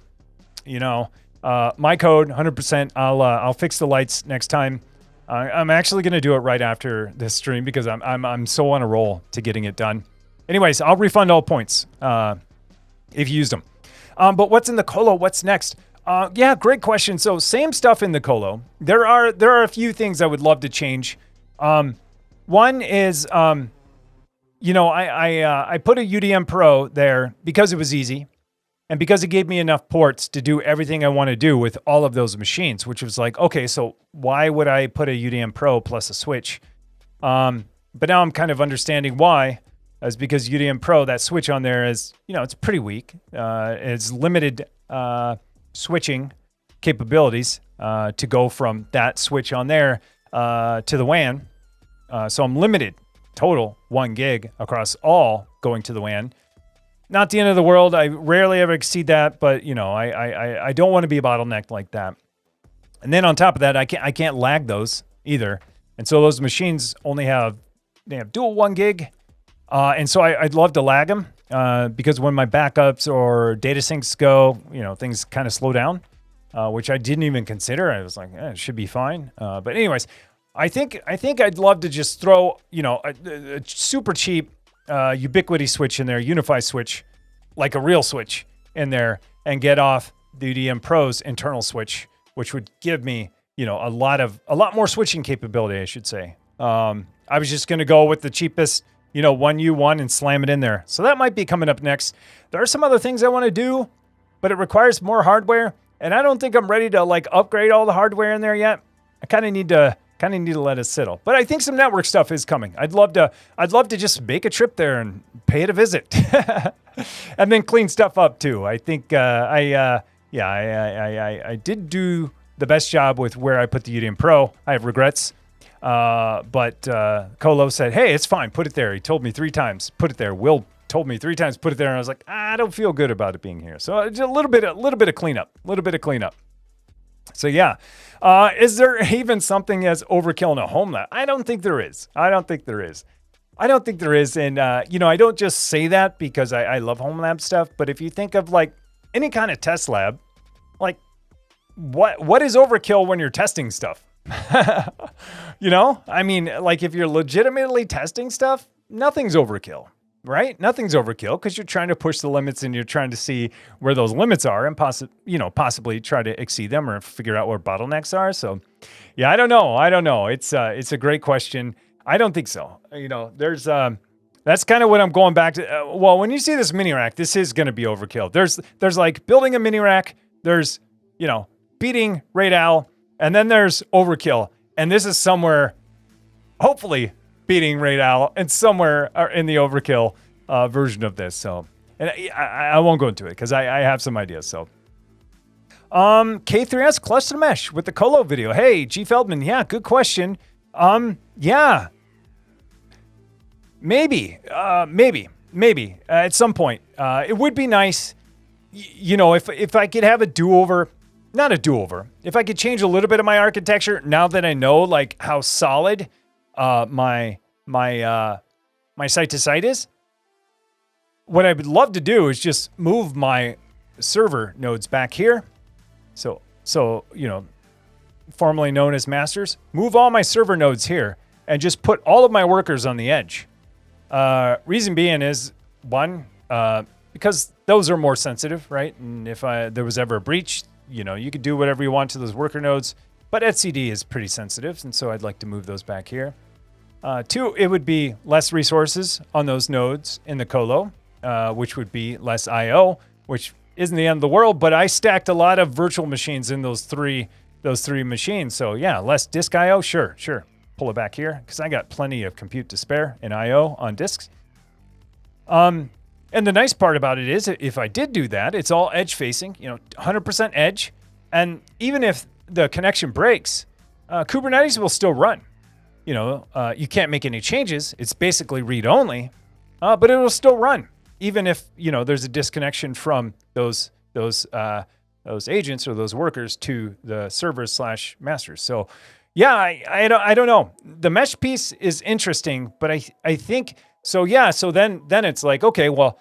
You know, my code, 100%. I'll fix the lights next time. I'm actually gonna do it right after this stream because I'm so on a roll to getting it done. Anyways, I'll refund all points if you used them. But what's in the Colo? What's next? Yeah, great question. So same stuff in the Colo. There are a few things I would love to change. One is, you know, I put a UDM Pro there because it was easy. And because it gave me enough ports to do everything I want to do with all of those machines, which was like, okay, so why would I put a UDM Pro plus a switch? But now I'm kind of understanding why. Is because UDM Pro, that switch on there is, you know, it's pretty weak. It's limited switching capabilities to go from that switch on there to the WAN. So I'm limited, total 1 gig across all going to the WAN. Not the end of the world. I rarely ever exceed that, but you know, I don't want to be bottlenecked like that. And then on top of that, I can't lag those either. And so those machines only have dual 1 gig. And so I'd love to lag them because when my backups or data syncs go, you know, things kind of slow down, which I didn't even consider. I was like, it should be fine. But anyways, I think I'd love to just throw, you know, a super cheap ubiquity switch in there, unify switch, like a real switch in there, and get off the UDM Pro's internal switch, which would give me, you know, a lot more switching capability, I should say. I was just going to go with the cheapest, you know, 1U1 and slam it in there. So that might be coming up next. There are some other things I want to do, but it requires more hardware, and I don't think I'm ready to like upgrade all the hardware in there yet. I kind of need to let it settle. But I think some network stuff is coming. I'd love to just make a trip there and pay it a visit. And then clean stuff up too. I think I did do the best job with where I put the UDM Pro. I have regrets. But Colo said, hey, it's fine. Put it there. He told me 3 times, put it there. Will told me 3 times, put it there. And I was like, I don't feel good about it being here. So just a little bit of cleanup. So yeah, is there even something as overkill in a HomeLab? I don't think there is. And, you know, I don't just say that because I love HomeLab stuff. But if you think of like any kind of test lab, like what is overkill when you're testing stuff? You know, I mean, like if you're legitimately testing stuff, nothing's overkill. Right? Nothing's overkill because you're trying to push the limits and you're trying to see where those limits are and possibly try to exceed them or figure out where bottlenecks are. So, yeah, I don't know. It's a great question. I don't think so. You know, there's that's kind of what I'm going back to. Well, when you see this MiniRack, this is going to be overkill. There's like building a MiniRack. There's, you know, beating RaidOwl, and then there's overkill. And this is somewhere, hopefully, beating RaidOwl and somewhere in the overkill version of this. So, and I won't go into it because I have some ideas. So, K3s cluster mesh with the Colo video. Hey, G Feldman. Yeah, good question. Yeah, maybe at some point. It would be nice, you know, if I could have a do-over. Not a do-over. If I could change a little bit of my architecture now that I know like how solid my site to site is. What I would love to do is just move my server nodes back here. So you know, formerly known as masters, move all my server nodes here and just put all of my workers on the edge. Reason being is one, because those are more sensitive, right? And if there was ever a breach, you know, you could do whatever you want to those worker nodes, but etcd is pretty sensitive, and so I'd like to move those back here. 2, it would be less resources on those nodes in the colo, which would be less IO, which isn't the end of the world, but I stacked a lot of virtual machines in those three machines. So yeah, less disk IO, sure. Pull it back here because I got plenty of compute to spare and IO on disks. And the nice part about it is if I did do that, it's all edge facing, you know, 100% edge. And even if the connection breaks, Kubernetes will still run. You know, you can't make any changes. It's basically read only, but it will still run. Even if, you know, there's a disconnection from those agents or those workers to the servers / masters. So yeah, I don't know. The mesh piece is interesting, but I think, so yeah, so then it's like, okay, well,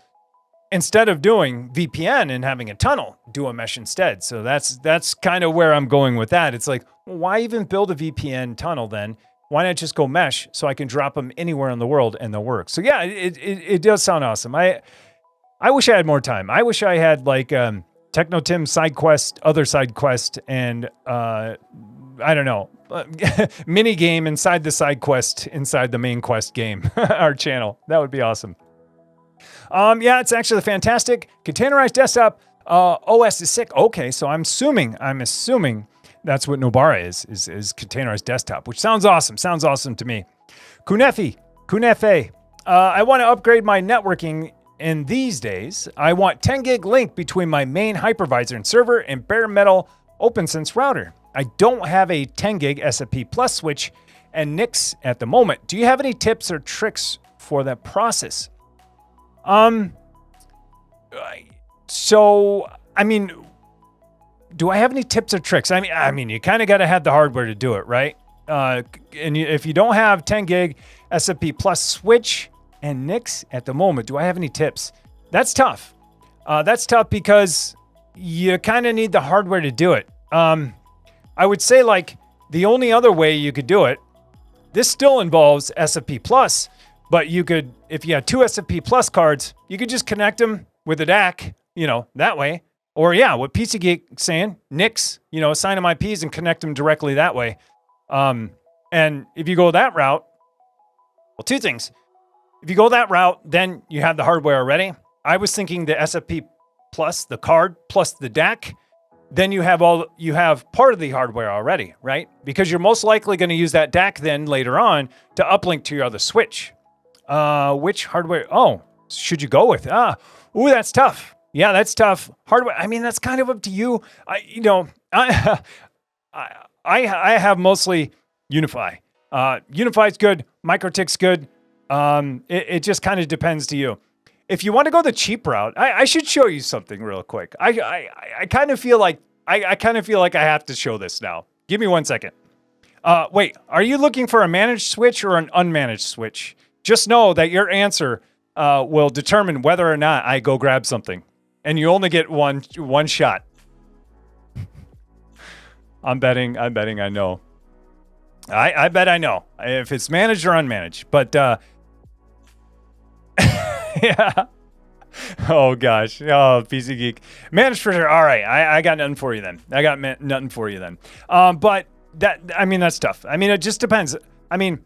instead of doing VPN and having a tunnel, do a mesh instead. So that's kind of where I'm going with that. It's like, well, why even build a VPN tunnel then? Why not just go mesh so I can drop them anywhere in the world and they'll work? So yeah, it does sound awesome. I wish I had more time. I wish I had like Techno Tim side quest, other side quest, and I don't know, mini game inside the side quest inside the main quest game. Our channel, that would be awesome. Yeah, it's actually fantastic. Containerized desktop OS is sick. Okay, so I'm assuming that's what Nobara is containerized desktop, which sounds awesome. Sounds awesome to me. Kunefe. I want to upgrade my networking in these days. I want 10 gig link between my main hypervisor and server and bare metal OpenSense router. I don't have a 10 gig SFP plus switch and NICs at the moment. Do you have any tips or tricks for that process? So, I mean, do I have any tips or tricks? I mean, you kind of got to have the hardware to do it, right? If you don't have 10 gig SFP plus switch and NICs at the moment, do I have any tips? That's tough. That's tough because you kind of need the hardware to do it. I would say like the only other way you could do it, this still involves SFP plus, but you could, if you had 2 SFP plus cards, you could just connect them with a DAC, you know, that way. Or yeah, what PC Geek saying, NICs, you know, assign them IPs and connect them directly that way. And if you go that route, well, 2 things. If you go that route, then you have the hardware already. I was thinking the SFP plus the card plus the DAC, then you have part of the hardware already, right? Because you're most likely going to use that DAC then later on to uplink to your other switch. Which hardware? Oh, should you go with? Ooh, that's tough. Yeah, that's tough. Hardware. I mean, that's kind of up to you. I have mostly Unify. Unify's good. MikroTik's good. It just kind of depends to you. If you want to go the cheap route, I should show you something real quick. I kind of feel like I have to show this now. Give me 1 second. Wait, are you looking for a managed switch or an unmanaged switch? Just know that your answer will determine whether or not I go grab something. And you only get one shot. I'm betting I know. I bet I know if it's managed or unmanaged. But yeah. Oh gosh. Oh, PC Geek. Managed for sure. All right. I got nothing for you then. Nothing for you then. But that's tough. I mean, it just depends. I mean,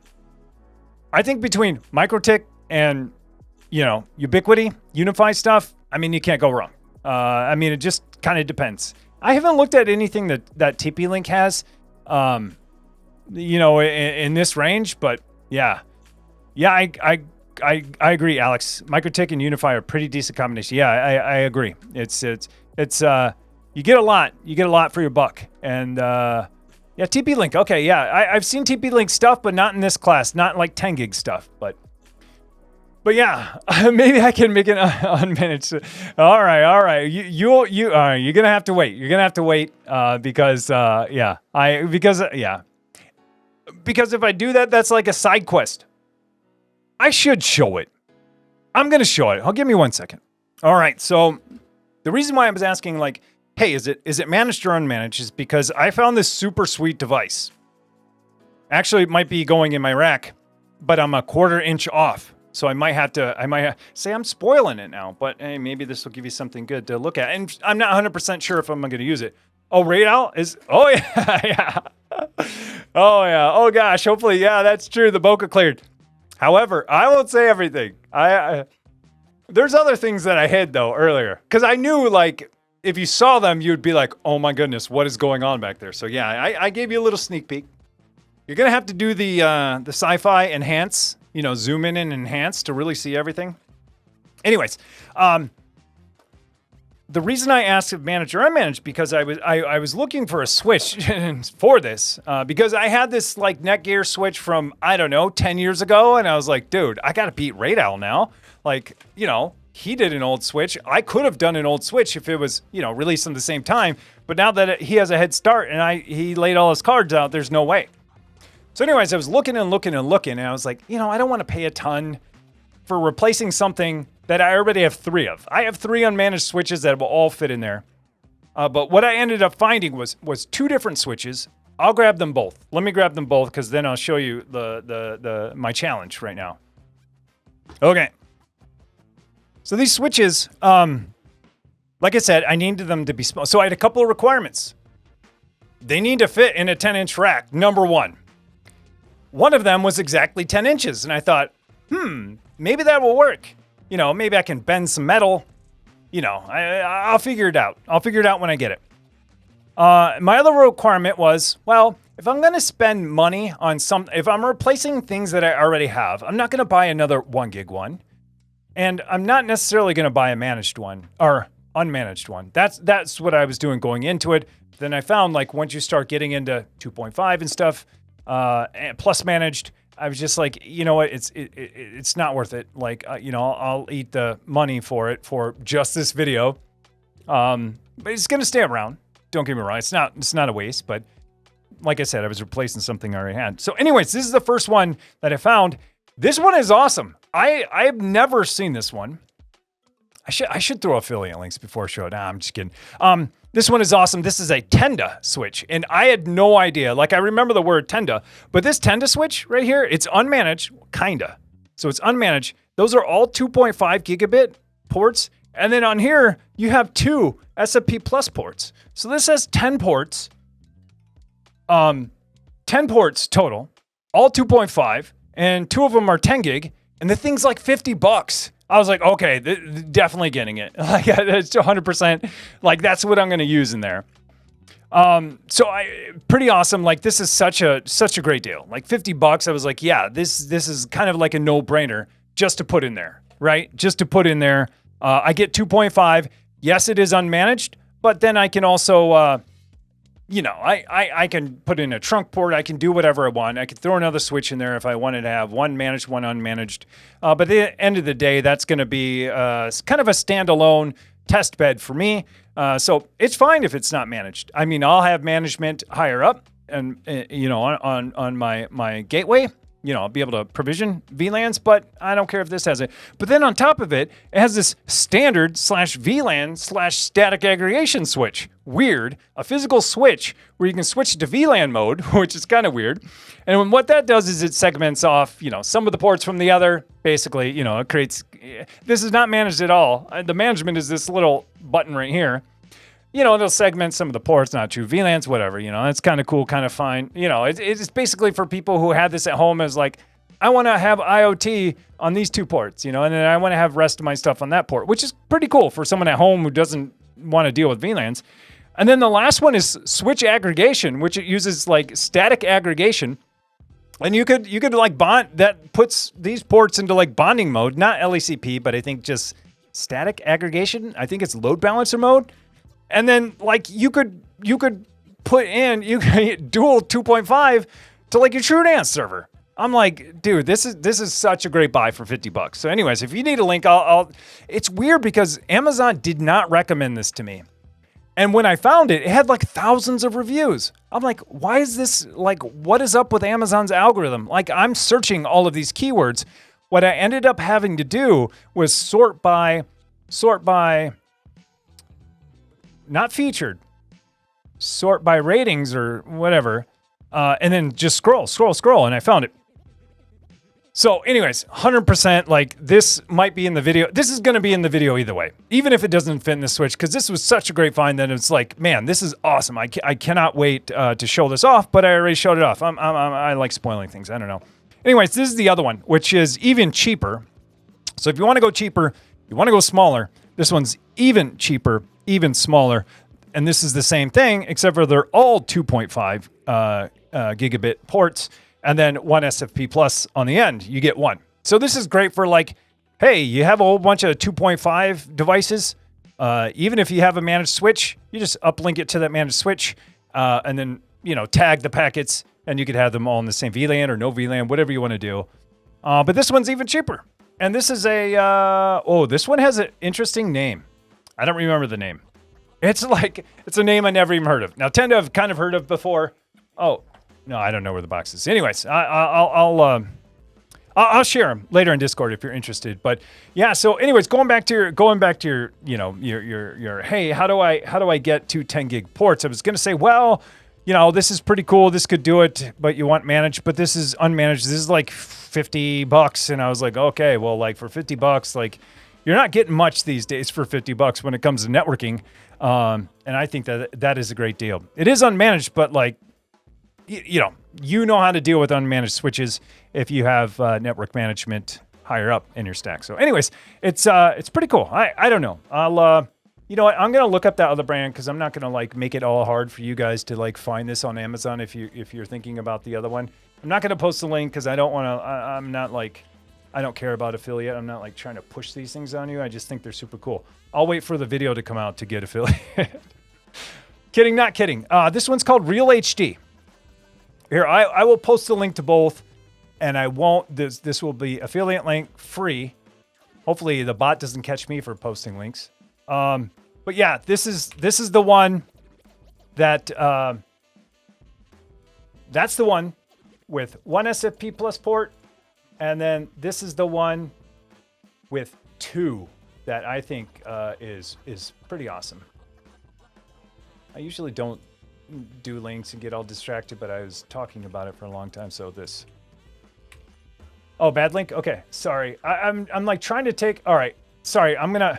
I think between MikroTik and, Ubiquity, Unify stuff, I mean, you can't go wrong. It just kind of depends. I haven't looked at anything that TP-Link has, in this range, but yeah, I agree, Alex. MikroTik and Unify are pretty decent combination. Yeah, I agree. It's you get a lot for your buck, and yeah, TP-Link. Okay, yeah, I've seen TP-Link stuff, but not in this class, not like 10 gig stuff, but yeah, maybe I can make it unmanaged. All right. You're gonna have to wait. Because if I do that, that's like a side quest. I should show it. I'm gonna show it. Give me 1 second. All right. So the reason why I was asking, like, hey, is it managed or unmanaged, is because I found this super sweet device. Actually, it might be going in my rack, but I'm a 1/4 inch off. So I might have to, say I'm spoiling it now, but hey, maybe this will give you something good to look at. And I'm not 100% sure if I'm going to use it. Oh, RaidOwl is, oh yeah, yeah. Oh yeah, oh gosh, hopefully, yeah, that's true. The bokeh cleared. However, I won't say everything. There's other things that I hid though earlier. Because I knew like, if you saw them, you'd be like, oh my goodness, what is going on back there? So yeah, I gave you a little sneak peek. You're going to have to do the sci-fi enhance, you know, zoom in and enhance to really see everything. Anyways, the reason I asked if managed or unmanaged, because I was looking for a switch for this, because I had this like Netgear switch from, I don't know, 10 years ago. And I was like, dude, I got to beat RaidOwl now. Like, you know, he did an old switch. I could have done an old switch if it was, you know, released at the same time. But now that he has a head start and he laid all his cards out, there's no way. So anyways, I was looking and looking and looking, and I was like, you know, I don't want to pay a ton for replacing something that I already have 3 of. I have 3 unmanaged switches that will all fit in there. But what I ended up finding was 2 different switches. I'll grab them both. Let me grab them both, because then I'll show you my challenge right now. Okay. So these switches, like I said, I needed them to be small. So I had a couple of requirements. They need to fit in a 10-inch rack, number 1. One of them was exactly 10 inches, and I thought, maybe that will work. You know, maybe I can bend some metal. You know, I'll figure it out. I'll figure it out when I get it. My other requirement was, well, if I'm going to spend money on if I'm replacing things that I already have, I'm not going to buy another 1 gig one. And I'm not necessarily going to buy a managed one or unmanaged one. That's what I was doing going into it. Then I found like once you start getting into 2.5 and stuff, and plus managed, I was just like, you know what, it's not worth it. Like, you know, I'll eat the money for it for just this video. But it's going to stay around. Don't get me wrong. It's not a waste, but like I said, I was replacing something I already had. So anyways, this is the first one that I found. This one is awesome. I've never seen this one. I should throw affiliate links before I show it. Nah, I'm just kidding. This one is awesome. This is a Tenda switch, and I had no idea. Like, I remember the word Tenda, but this Tenda switch right here, it's unmanaged, kinda. So it's unmanaged. Those are all 2.5 gigabit ports, and then on here, you have 2 SFP plus ports. So this has 10 ports, 10 ports total, all 2.5, and 2 of them are 10 gig, and the thing's like $50. I was like, okay, definitely getting it. Like, it's 100%. Like, that's what I'm going to use in there. So pretty awesome. Like, this is such a great deal. Like $50. I was like, yeah, this is kind of like a no-brainer just to put in there, right? Just to put in there. I get 2.5. Yes, it is unmanaged, but then I can also, you know, I can put in a trunk port. I can do whatever I want. I could throw another switch in there if I wanted to have one managed, one unmanaged. But at the end of the day, that's going to be kind of a standalone test bed for me. So it's fine if it's not managed. I mean, I'll have management higher up and, you know, on my gateway. You know, I'll be able to provision VLANs, but I don't care if this has it. But then on top of it, it has this standard /VLAN/static aggregation switch. Weird. A physical switch where you can switch to VLAN mode, which is kind of weird. And what that does is it segments off, you know, some of the ports from the other. Basically, you know, it creates... This is not managed at all. The management is this little button right here. You know, it'll segment some of the ports, not true VLANs, whatever, you know, that's kind of cool, kind of fine. You know, it's basically for people who have this at home as like, I want to have IoT on these 2 ports, you know, and then I want to have rest of my stuff on that port, which is pretty cool for someone at home who doesn't want to deal with VLANs. And then the last one is switch aggregation, which it uses like static aggregation. And you could like bond, that puts these ports into like bonding mode, not LECP, but I think just static aggregation. I think it's load balancer mode. And then, like, you could put in dual 2.5 to like your TrueDance server. I'm like, dude, this is such a great buy for $50. So, anyways, if you need a link, I'll. It's weird because Amazon did not recommend this to me, and when I found it, it had like thousands of reviews. I'm like, why is this? Like, what is up with Amazon's algorithm? Like, I'm searching all of these keywords. What I ended up having to do was sort by. Not featured, sort by ratings or whatever, and then just scroll, and I found it. So anyways, 100%, like this might be in the video. This is going to be in the video either way, even if it doesn't fit in the Switch, because this was such a great find that it's like, man, this is awesome. I cannot wait to show this off, but I already showed it off. I like spoiling things. I don't know. Anyways, this is the other one, which is even cheaper. So if you want to go cheaper, you want to go smaller, this one's even cheaper, even smaller. And this is the same thing, except for they're all 2.5 gigabit ports. And then one SFP plus on the end, you get one. So this is great for like, hey, you have a whole bunch of 2.5 devices. Even if you have a managed switch, you just uplink it to that managed switch, and then tag the packets, and you could have them all in the same VLAN or no VLAN, whatever you want to do. But this one's even cheaper. And this is this one has an interesting name. I don't remember the name. It's a name I never even heard of. Now, tend to have kind of heard of before. Oh. No, I don't know where the box is. Anyways, I'll share them later in Discord if you're interested. But yeah, so anyways, going back to your your hey, how do I get to 10 gig ports? I was gonna say, well, this is pretty cool. This could do it, but you want managed, but this is unmanaged. This is like $50, and I was like, okay, well, like for $50, like you're not getting much these days for $50 when it comes to networking. And I think that is a great deal. It is unmanaged, but like. You know how to deal with unmanaged switches if you have network management higher up in your stack. So anyways, it's pretty cool. I don't know. I'll you know what? I'm gonna look up that other brand because I'm not gonna like make it all hard for you guys to like find this on Amazon if you're thinking about the other one. I'm not gonna post the link because I don't want to. I'm not like I don't care about affiliate. I'm not like trying to push these things on you. I just think they're super cool. I'll wait for the video to come out to get affiliate. Kidding, not kidding. This one's called Real HD. Here, I will post the link to both, and I won't. This will be affiliate link free. Hopefully, the bot doesn't catch me for posting links. But yeah, this is the one that that's the one with one SFP plus port, and then this is the one with two that I think is pretty awesome. I usually don't do links and get all distracted, but I was talking about it for a long time. So this. Oh, bad link. Okay, sorry. I'm like trying to take. All right, sorry. I'm gonna.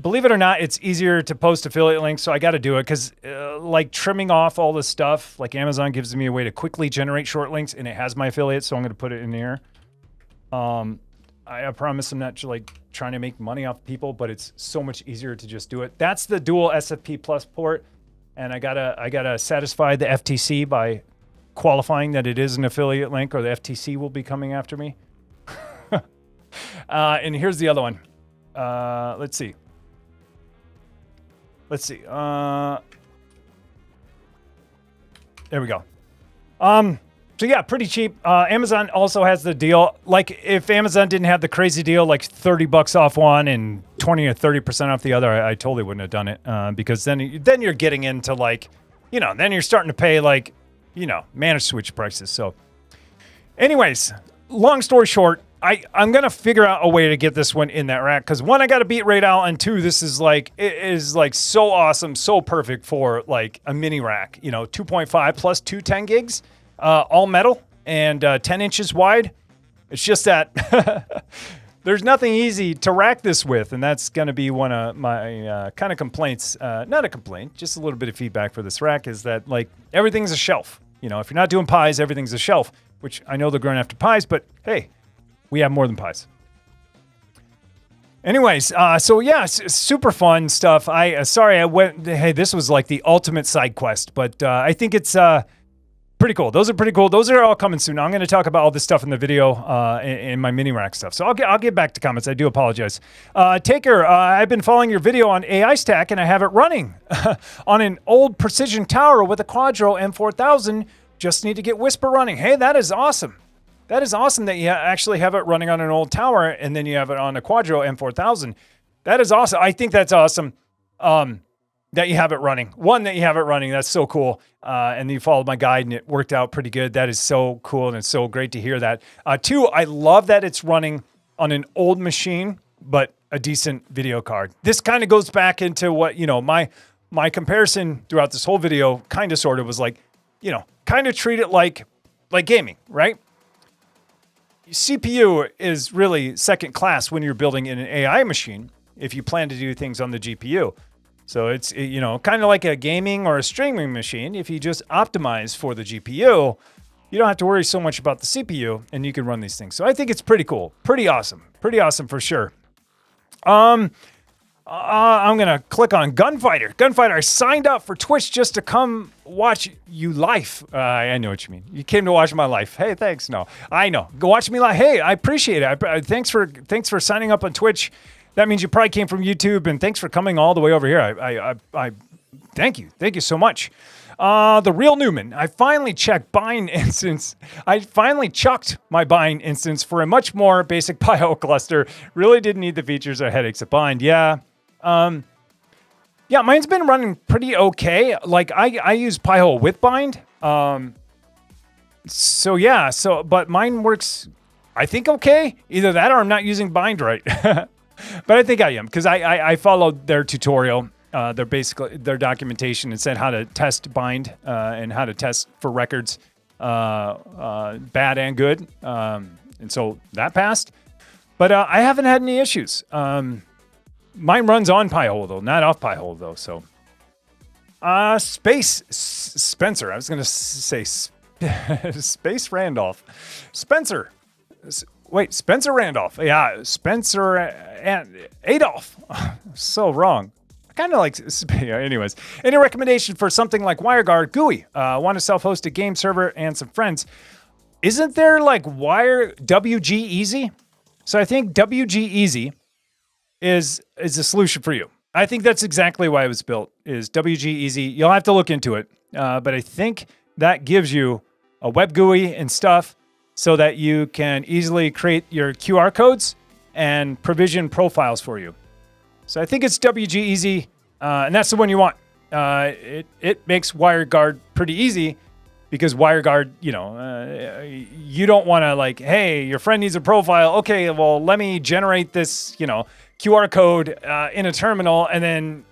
Believe it or not, it's easier to post affiliate links, so I got to do it because like trimming off all this stuff, like Amazon gives me a way to quickly generate short links, and it has my affiliates, so I'm going to put it in here. I promise I'm not like trying to make money off people, but it's so much easier to just do it. That's the dual SFP plus port. And I gotta satisfy the FTC by qualifying that it is an affiliate link, or the FTC will be coming after me. And here's the other one. Let's see. There we go. So yeah, pretty cheap. Amazon also has the deal. Like if Amazon didn't have the crazy deal, like $30 off one and 20 or 30% off the other, I totally wouldn't have done it. Because then you're getting into like, then you're starting to pay like, managed switch prices. So anyways, long story short, I'm going to figure out a way to get this one in that rack. Because one, I got to beat RaidOwl, and two, this is like, it is like so awesome, so perfect for like a mini rack, 2.5 plus 10 gigs. All metal and 10 inches wide. It's just that there's nothing easy to rack this with, and that's going to be one of my kind of complaints. Not a complaint, just a little bit of feedback for this rack is that like everything's a shelf. If you're not doing pies, everything's a shelf, which I know they're going after pies, but hey, we have more than pies. Anyways, so yeah, super fun stuff. Hey, this was like the ultimate side quest, but I think it's pretty cool. Those are pretty cool. Those are all coming soon. I'm going to talk about all this stuff in the video in my MiniRack stuff. So I'll get back to comments. I do apologize. Taker, I've been following your video on AI Stack, and I have it running on an old precision tower with a Quadro M4000. Just need to get Whisper running. Hey, that is awesome. That is awesome that you actually have it running on an old tower, and then you have it on a Quadro M4000. That is awesome. I think that's awesome. That you have it running. One, that you have it running. That's so cool. And you followed my guide and it worked out pretty good. That is so cool and it's so great to hear that. Two, I love that it's running on an old machine, but a decent video card. This kind of goes back into what, my comparison throughout this whole video kind of sort of was like, kind of treat it like gaming, right? CPU is really second class when you're building in an AI machine if you plan to do things on the GPU. So it's, you know, kind of like a gaming or a streaming machine. If you just optimize for the GPU, you don't have to worry so much about the CPU and you can run these things. So I think it's pretty cool. Pretty awesome for sure. I'm going to click on Gunfighter. Gunfighter, I signed up for Twitch just to come watch you live. I know what you mean. You came to watch my life. Hey, thanks. No, I know. Go watch me live. Hey, I appreciate it. Thanks for signing up on Twitch. That means you probably came from YouTube, and thanks for coming all the way over here. I thank you. Thank you so much. The real Newman. I finally checked bind instance. I finally chucked my bind instance for a much more basic Pi-hole cluster. Really didn't need the features or headaches of bind. Yeah. Yeah, mine's been running pretty okay. Like I use Pi-hole with bind. So yeah, but mine works, I think, okay. Either that or I'm not using bind right. But I think I am, because I followed their tutorial, their documentation, and said how to test bind and how to test for records, bad and good. And so that passed. But I haven't had any issues. Mine runs on Pi-hole though, not off Pi-hole though. So, Spencer. I was gonna say Space Randolph. Spencer. Wait, Spencer Randolph. Yeah, Spencer and Adolph. So wrong. I kind of like. Anyways, any recommendation for something like Wireguard GUI? Want to self-host a game server and some friends. Isn't there like WG Easy? So I think WG Easy is a solution for you. I think that's exactly why it was built, is WG Easy. You'll have to look into it. But I think that gives you a web GUI and stuff so that you can easily create your QR codes and provision profiles for you. So I think it's WG Easy, and that's the one you want. It makes WireGuard pretty easy, because WireGuard, you don't want to like, hey, your friend needs a profile. Okay, well, let me generate this, QR code in a terminal and then,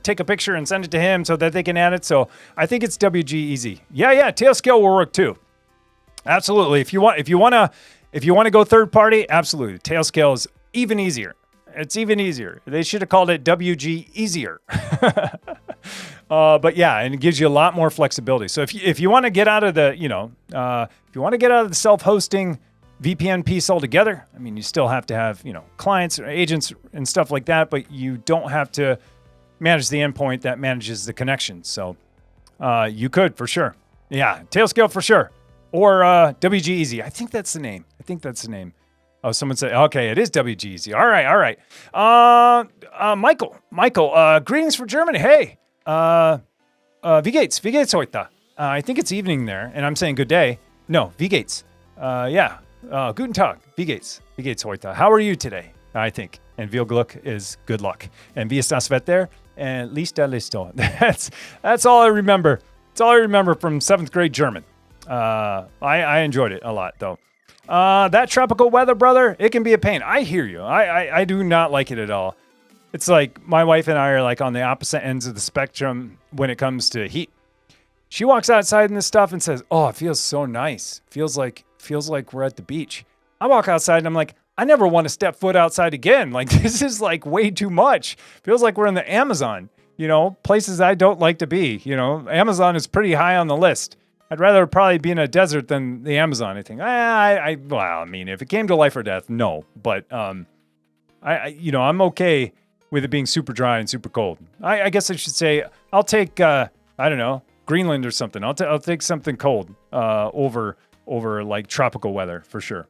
take a picture and send it to him so that they can add it. So I think it's WG Easy. Yeah, Tailscale will work too. Absolutely. If you want to go third party, absolutely. Tailscale is even easier. It's even easier. They should have called it WG Easier. But yeah, and it gives you a lot more flexibility. So if you want to get out of the, if you want to get out of the self-hosting VPN piece altogether, I mean, you still have to have, clients or agents and stuff like that, but you don't have to manage the endpoint that manages the connection. So you could, for sure. Yeah, Tailscale for sure. Or WG Easy. I think that's the name. Oh, someone said, okay, it is WG Easy. All right. Michael, greetings from Germany. Hey, wie geht's heute? I think it's evening there, and I'm saying good day. No, wie geht's? Yeah, guten Tag, wie geht's heute? How are you today? I think. And viel Glück is good luck. And wie ist das Wetter? And lista listo. That's all I remember. It's all I remember from 7th grade German. I enjoyed it a lot, though. That tropical weather, brother, it can be a pain. I hear you. I do not like it at all. It's like my wife and I are like on the opposite ends of the spectrum when it comes to heat. She walks outside in this stuff and says, "Oh, it feels so nice. Feels like we're at the beach." I walk outside and I'm like, I never want to step foot outside again. Like, this is like way too much. Feels like we're in the Amazon, places I don't like to be. Amazon is pretty high on the list. I'd rather probably be in a desert than the Amazon, I think. I mean, if it came to life or death, no. But, I'm okay with it being super dry and super cold. I guess I should say I'll take, Greenland or something. I'll take something cold over like tropical weather for sure.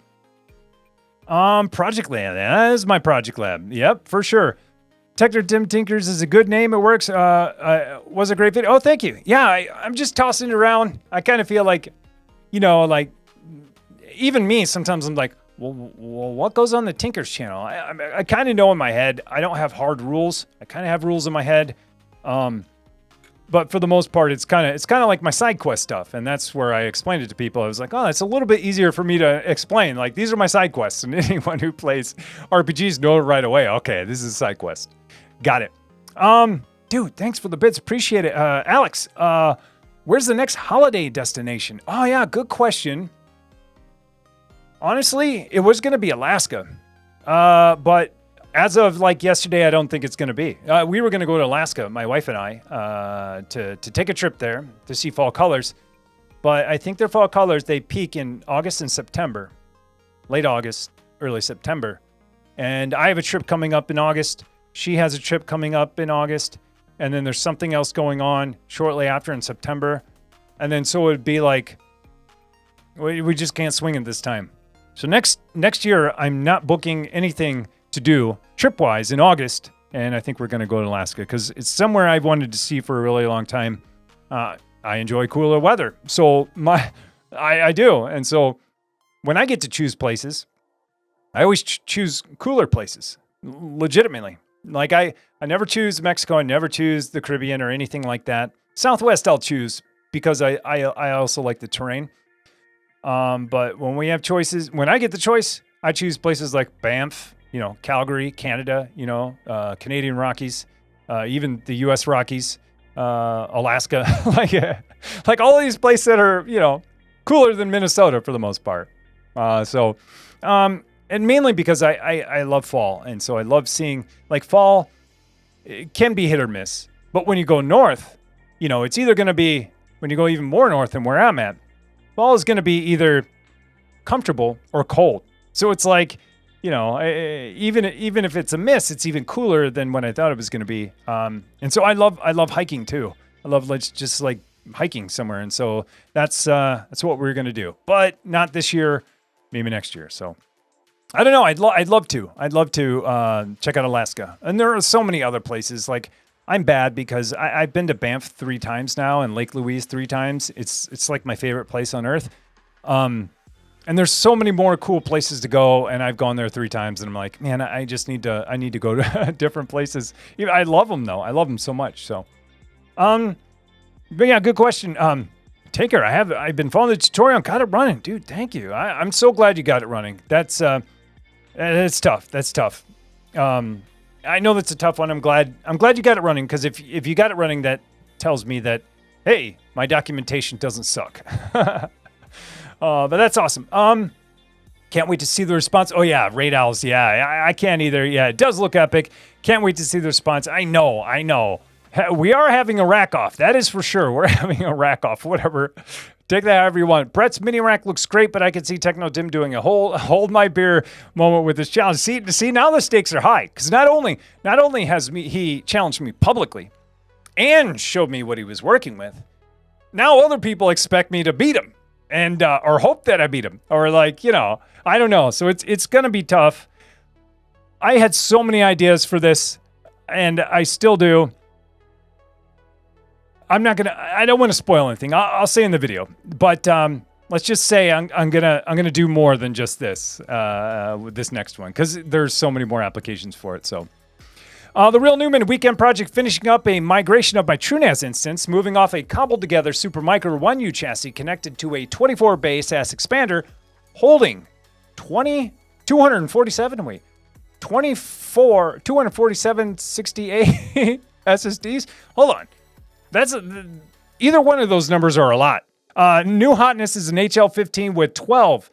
Project Lab. That is my Project Lab. Yep, for sure. Techno Tim Tinkers is a good name. It works. Was a great video. Oh, thank you. Yeah, I'm just tossing it around. I kind of feel like, like even me, sometimes I'm like, well, what goes on the Tinkers channel? I kind of know in my head. I don't have hard rules. I kind of have rules in my head. But for the most part, it's kind of like my side quest stuff. And that's where I explained it to people. I was like, oh, it's a little bit easier for me to explain. Like, these are my side quests. And anyone who plays RPGs know right away. Okay, this is a side quest. Got it. Dude, thanks for the bits. Appreciate it. Alex, where's the next holiday destination? Oh, yeah, good question. Honestly, it was going to be Alaska. But as of like yesterday, I don't think it's going to be. We were going to go to Alaska, my wife and I, to take a trip there to see fall colors. But I think their fall colors, they peak in August and September. Late August, early September. And I have a trip coming up in August. She has a trip coming up in August. And then there's something else going on shortly after in September. And then so it would be like, we just can't swing it this time. So next year, I'm not booking anything to do trip-wise in August. And I think we're going to go to Alaska because it's somewhere I've wanted to see for a really long time. I enjoy cooler weather. So I do. And so when I get to choose places, I always choose cooler places, legitimately. Like I never choose Mexico. I never choose the Caribbean or anything like that. Southwest I'll choose because I also like the terrain. But when we have choices, when I get the choice, I choose places like Banff, Calgary, Canada, Canadian Rockies, even the U.S. Rockies, Alaska, like all these places that are, cooler than Minnesota for the most part. And mainly because I love fall. And so I love seeing like fall, it can be hit or miss. But when you go north, it's either going to be, when you go even more north than where I'm at, fall is going to be either comfortable or cold. So it's like, even if it's a miss, it's even cooler than what I thought it was going to be. And so I love hiking too. I love just like hiking somewhere. And so that's what we're going to do, but not this year, maybe next year. So I don't know. I'd love to check out Alaska. And there are so many other places. Like I'm bad because I've been to Banff 3 times now and Lake Louise 3 times. It's like my favorite place on earth. And there's so many more cool places to go, and I've gone there 3 times, and I'm like, man, I need to go to different places. I love them though. I love them so much. So, but yeah, good question. Tinker, I've been following the tutorial, got it running, dude. Thank you. I'm so glad you got it running. That's tough. That's tough. I know that's a tough one. I'm glad you got it running because if you got it running, that tells me that hey, my documentation doesn't suck. But that's awesome. Can't wait to see the response. Oh yeah, RaidOwls. Yeah, I can't either. Yeah, it does look epic. Can't wait to see the response. I know. We are having a rack off. That is for sure. We're having a rack off. Whatever. Take that however you want. Brett's MiniRack looks great, but I can see Techno Dim doing a hold my beer moment with this challenge. See, now the stakes are high because not only has he challenged me publicly and showed me what he was working with. Now other people expect me to beat him. And or hope that I beat him, or like I don't know. So it's gonna be tough. I had so many ideas for this, and I still do. I don't want to spoil anything. I'll say in the video, but let's just say I'm gonna do more than just this with this next one because there's so many more applications for it. So. The Real Newman weekend project finishing up a migration of my TrueNAS instance, moving off a cobbled together Supermicro 1U chassis connected to a 24-bay SAS expander holding 247 68 SSDs. Hold on. Either one of those numbers are a lot. New hotness is an HL15 with 12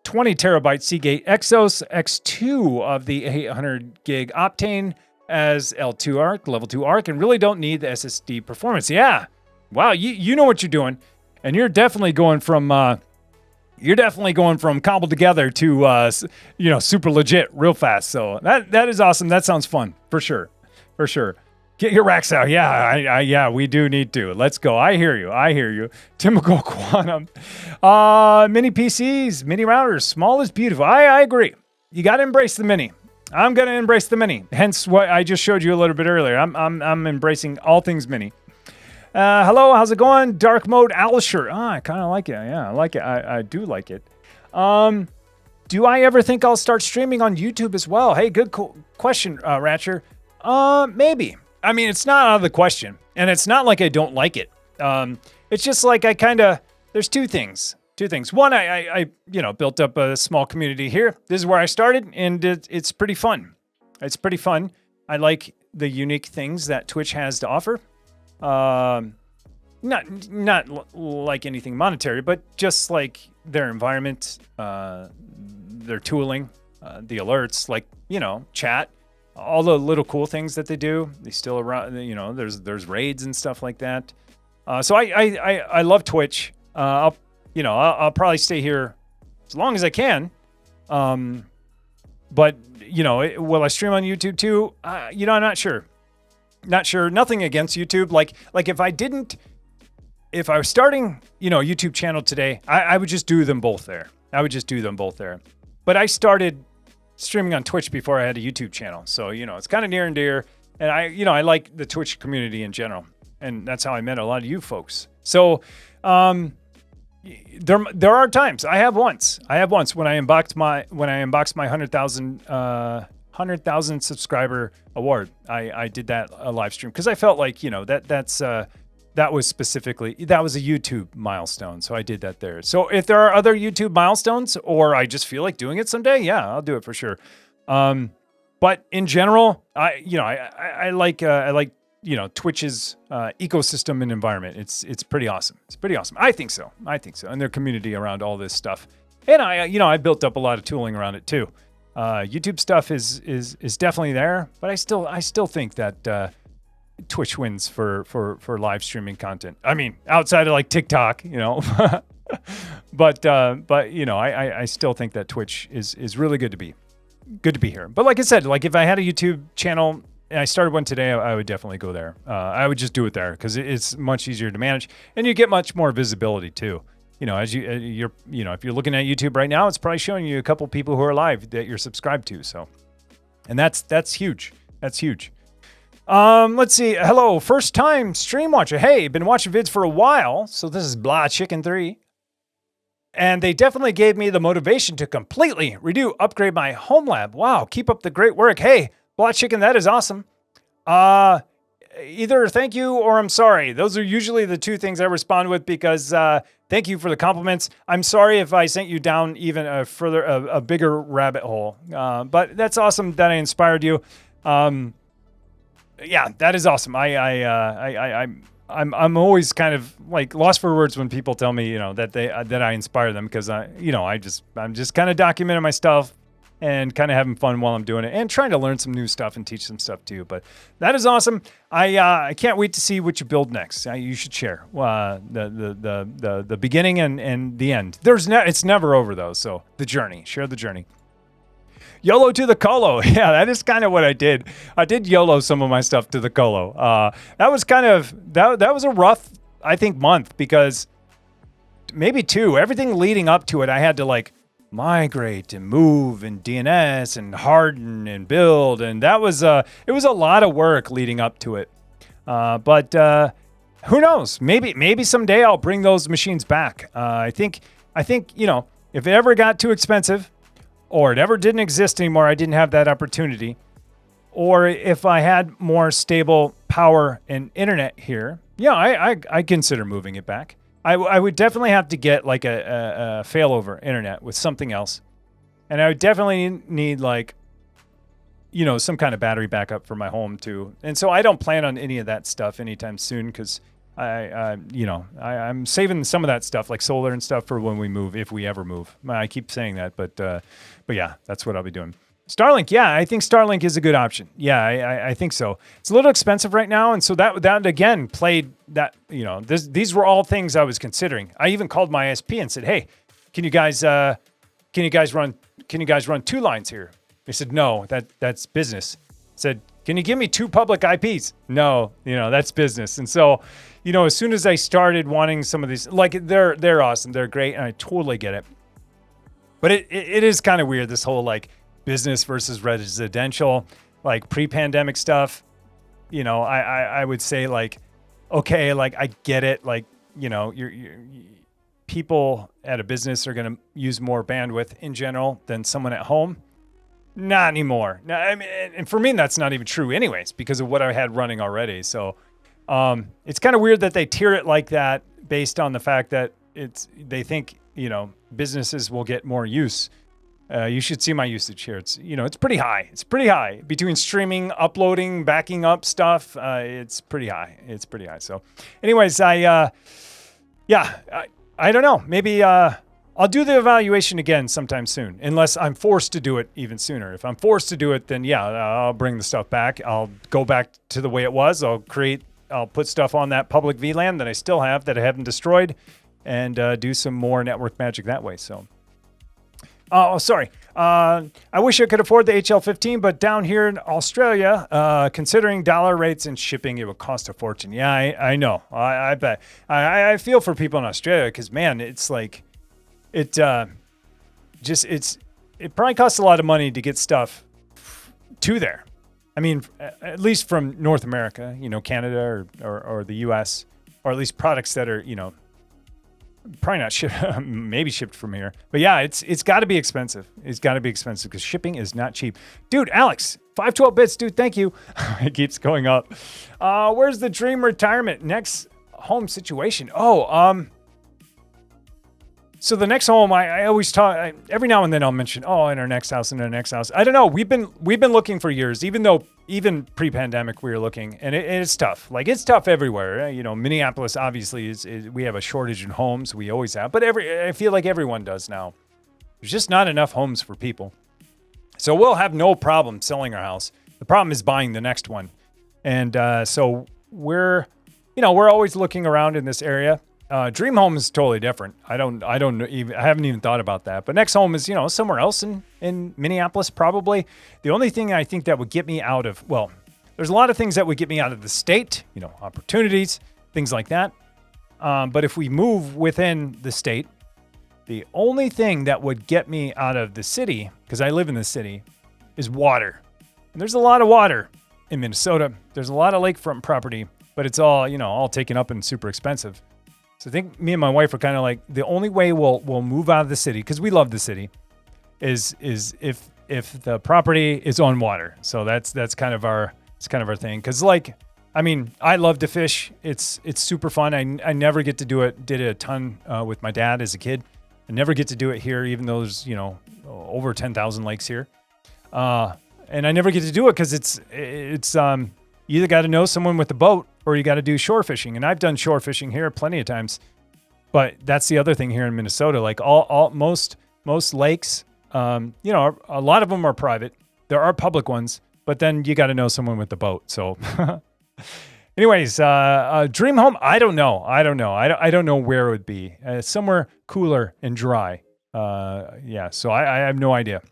20 terabyte Seagate Exos, X2 of the 800 gig Optane, as L2 ARC, level 2 ARC, and really don't need the SSD performance. Yeah. Wow, you know what you're doing. And you're definitely going from cobbled together to super legit real fast. So that is awesome. That sounds fun. For sure. Get your racks out. Yeah, we do need to. Let's go. I hear you. Typical Quantum. Mini PCs, mini routers, small is beautiful. I agree. You got to embrace the mini. I'm going to embrace the mini. Hence what I just showed you a little bit earlier. I'm embracing all things mini. Hello, how's it going? Dark mode owl shirt. I kind of like it. Yeah, I like it. I do like it. Do I ever think I'll start streaming on YouTube as well? Hey, good question, Ratcher. Maybe. I mean, it's not out of the question. And it's not like I don't like it. It's just like there's two things. One, I built up a small community here. This is where I started, and it's pretty fun. I like the unique things that Twitch has to offer. Not like anything monetary, but just like their environment, their tooling, the alerts, like, you know, chat, all the little cool things that they do. They still around, you know, there's raids and stuff like that. So I love Twitch. I'll probably stay here as long as I can. But you know, will I stream on YouTube too? You know, I'm not sure. Not sure. Nothing against YouTube. Like if I was starting, you know, a YouTube channel today, I would just do them both there. But I started streaming on Twitch before I had a YouTube channel. So, you know, it's kind of near and dear. And I like the Twitch community in general. And that's how I met a lot of you folks. So, there are times. I have once when I unboxed my 100,000 subscriber award. I did that a live stream because I felt like, you know, that was a YouTube milestone. So I did that there. So if there are other YouTube milestones, or I just feel like doing it someday, yeah, I'll do it for sure. But in general, I like you know, Twitch's ecosystem and environment. It's pretty awesome. I think so. And their community around all this stuff. And I built up a lot of tooling around it too. YouTube stuff is definitely there, but I still think that Twitch wins for live streaming content. I mean, outside of like TikTok, you know, but you know, I still think that Twitch is really good to be here. But like I said, like if I had a YouTube channel and I started one today, I would definitely go there. I would just do it there because it's much easier to manage, and you get much more visibility too. You know, as you're you know, if you're looking at YouTube right now, it's probably showing you a couple people who are live that you're subscribed to. So, and that's huge. That's huge. Let's see. Hello, first time stream watcher. Hey, been watching vids for a while. So this is Blah Chicken 3. And they definitely gave me the motivation to completely upgrade my HomeLab. Wow, keep up the great work. Hey, Blah Chicken, that is awesome. Either thank you or I'm sorry. Those are usually the two things I respond with because thank you for the compliments. I'm sorry if I sent you down even a bigger rabbit hole. But that's awesome that I inspired you. Yeah, that is awesome. I'm always kind of like lost for words when people tell me, you know, that I inspire them because I'm just kind of documenting my stuff and kind of having fun while I'm doing it and trying to learn some new stuff and teach some stuff too. But that is awesome. I can't wait to see what you build next. You should share the beginning and the end. It's never over though. So share the journey. YOLO to the Colo. Yeah, that is kind of what I did. I did YOLO some of my stuff to the Colo. That was kind of, that was a rough, I think, month because maybe two. Everything leading up to it, I had to like migrate and move and DNS and harden and build. And it was a lot of work leading up to it. But who knows? Maybe someday I'll bring those machines back. I think, you know, if it ever got too expensive, or it ever didn't exist anymore, I didn't have that opportunity. Or if I had more stable power and internet here, yeah, I consider moving it back. I would definitely have to get like a failover internet with something else. And I would definitely need like, you know, some kind of battery backup for my home too. And so I don't plan on any of that stuff anytime soon because I'm saving some of that stuff like solar and stuff for when we move, if we ever move. I keep saying that, but yeah, that's what I'll be doing. Starlink, yeah, I think Starlink is a good option. Yeah, I think so. It's a little expensive right now, and so that again played that. You know, these were all things I was considering. I even called my ISP and said, "Hey, can you guys run 2 lines here?" They said, "No, that's business." I said, "Can you give me 2 public IPs?" No, you know, that's business. And so, you know, as soon as I started wanting some of these, like they're awesome, they're great, and I totally get it. But it is kind of weird, this whole like business versus residential, like pre-pandemic stuff. You know, I would say like, okay, like I get it. Like, you know, people at a business are going to use more bandwidth in general than someone at home. Not anymore. Now, I mean, and for me, that's not even true anyways, because of what I had running already. So it's kind of weird that they tier it like that based on the fact that they think, you know, businesses will get more use. You should see my usage here. It's pretty high. It's pretty high between streaming, uploading, backing up stuff. It's pretty high. So anyways, I don't know. Maybe I'll do the evaluation again sometime soon, unless I'm forced to do it even sooner. If I'm forced to do it, then yeah, I'll bring the stuff back. I'll go back to the way it was. I'll put stuff on that public VLAN that I still have that I haven't destroyed, and do some more network magic that way. So, sorry. I wish I could afford the HL15, but down here in Australia, considering dollar rates and shipping, it would cost a fortune. Yeah, I know. I bet. I feel for people in Australia because, man, it's like, it probably costs a lot of money to get stuff to there. I mean, at least from North America, Canada or the US, or at least products that are, probably not shipped, maybe shipped from here. But yeah, it's got to be expensive. It's got to be expensive because shipping is not cheap. Dude, Alex, 512 bits, dude, thank you. It keeps going up. Where's the dream retirement? Next home situation. So the next home, I always talk, every now and then I'll mention, in our next house, in our next house. I don't know. We've been looking for years, even pre-pandemic we were looking, and it's tough. Like, it's tough everywhere. Minneapolis obviously we have a shortage in homes. We always have, but I feel like everyone does now. There's just not enough homes for people. So we'll have no problem selling our house. The problem is buying the next one. And so we're always looking around in this area. Dream home is totally different. I haven't even thought about that. But next home is, somewhere else in Minneapolis, probably. The only thing I think that would get me out of, there's a lot of things that would get me out of the state, opportunities, things like that. But if we move within the state, the only thing that would get me out of the city, because I live in the city, is water. And there's a lot of water in Minnesota. There's a lot of lakefront property, but it's all, all taken up and super expensive. So I think me and my wife are kind of like, the only way we'll move out of the city, because we love the city, is if the property is on water. So that's kind of our thing. Because I love to fish. It's super fun. I never get to do it. Did it a ton with my dad as a kid. I never get to do it here, even though there's over 10,000 lakes here. And I never get to do it because it's you either got to know someone with a boat or you got to do shore fishing. And I've done shore fishing here plenty of times. But that's the other thing here in Minnesota. Like most lakes, a lot of them are private. There are public ones, but then you got to know someone with the boat. So anyways, dream home. I don't know. I don't know where it would be. Somewhere cooler and dry. So I have no idea.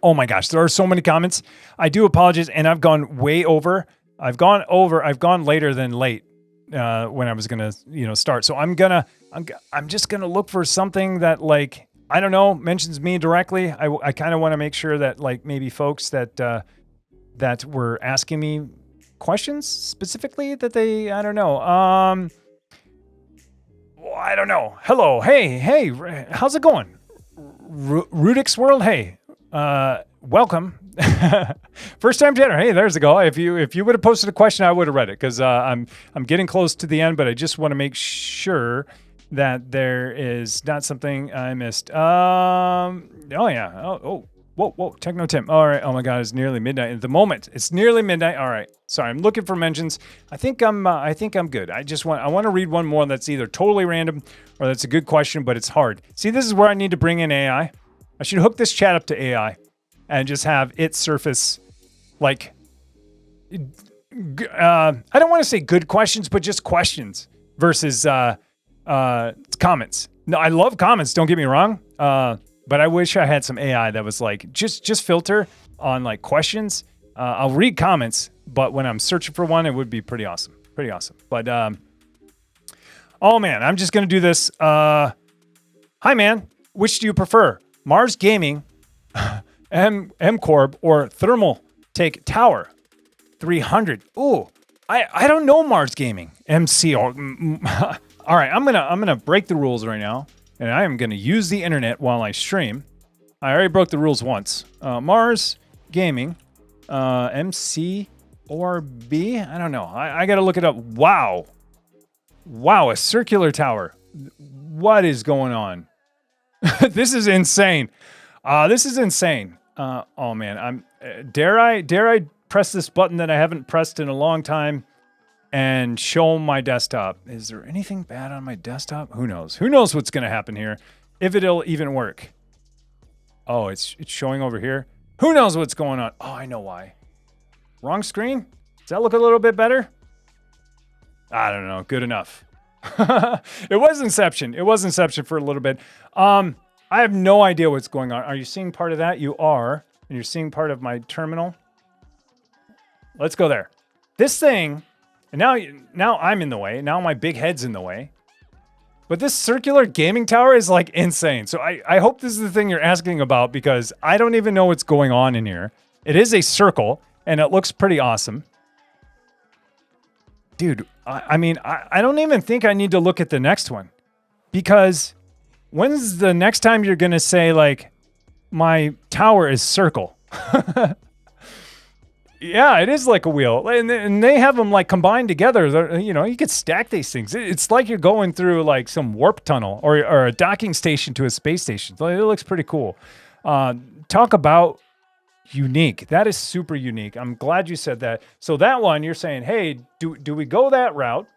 Oh my gosh, there are so many comments. I do apologize, and I've gone way over. I've gone later than late when I was gonna, start. So I'm just gonna look for something that, like, I don't know, mentions me directly. I kind of want to make sure that, like, maybe folks that were asking me questions specifically that they, I don't know. I don't know. Hello, hey, how's it going? Rudix World, hey. Welcome. First time chatter. Hey, there's a go. If you would have posted a question, I would have read it because I'm getting close to the end, but I just want to make sure that there is not something I missed. Whoa, Techno Tim. All right. Oh my God, it's nearly midnight at the moment. It's nearly midnight. All right. Sorry, I'm looking for mentions. I think I'm good. I want to read one more that's either totally random or that's a good question, but it's hard. See, this is where I need to bring in AI. I should hook this chat up to AI and just have it surface, like, I don't want to say good questions, but just questions versus comments. No, I love comments, don't get me wrong, but I wish I had some AI that was like, just filter on, like, questions. I'll read comments, but when I'm searching for one, it would be pretty awesome. But, oh man, I'm just going to do this. Hi man, which do you prefer? Mars Gaming, MCORB, or Thermaltake Tower 300. Ooh, I don't know Mars Gaming. MCORB. All right, I'm gonna break the rules right now, and I am gonna use the internet while I stream. I already broke the rules once. Mars Gaming, MCORB. I don't know. I gotta look it up. Wow, a circular tower. What is going on? This is insane. Oh man, dare I press this button that I haven't pressed in a long time and show my desktop? Is there anything bad on my desktop? Who knows? Who knows what's going to happen here? if it'll even work. Oh, it's showing over here. Who knows what's going on? Oh, I know why. Wrong screen? Does that look a little bit better? I don't know. Good enough. It was Inception. It was Inception for a little bit. I have no idea what's going on. Are you seeing part of that? You are. And you're seeing part of my terminal. Let's go there. This thing, and now I'm in the way. Now my big head's in the way. But this circular gaming tower is like insane. So I hope this is the thing you're asking about because I don't even know what's going on in here. It is a circle and it looks pretty awesome. Dude, I mean, I don't even think I need to look at the next one because when's the next time you're going to say like, my tower is circle? Yeah, it is like a wheel. And they have them like combined together. They're, you know, you could stack these things. It's like you're going through like some warp tunnel or a docking station to a space station. It looks pretty cool. Talk about unique. That is super unique. I'm glad you said that. So that one, you're saying, hey, do we go that route?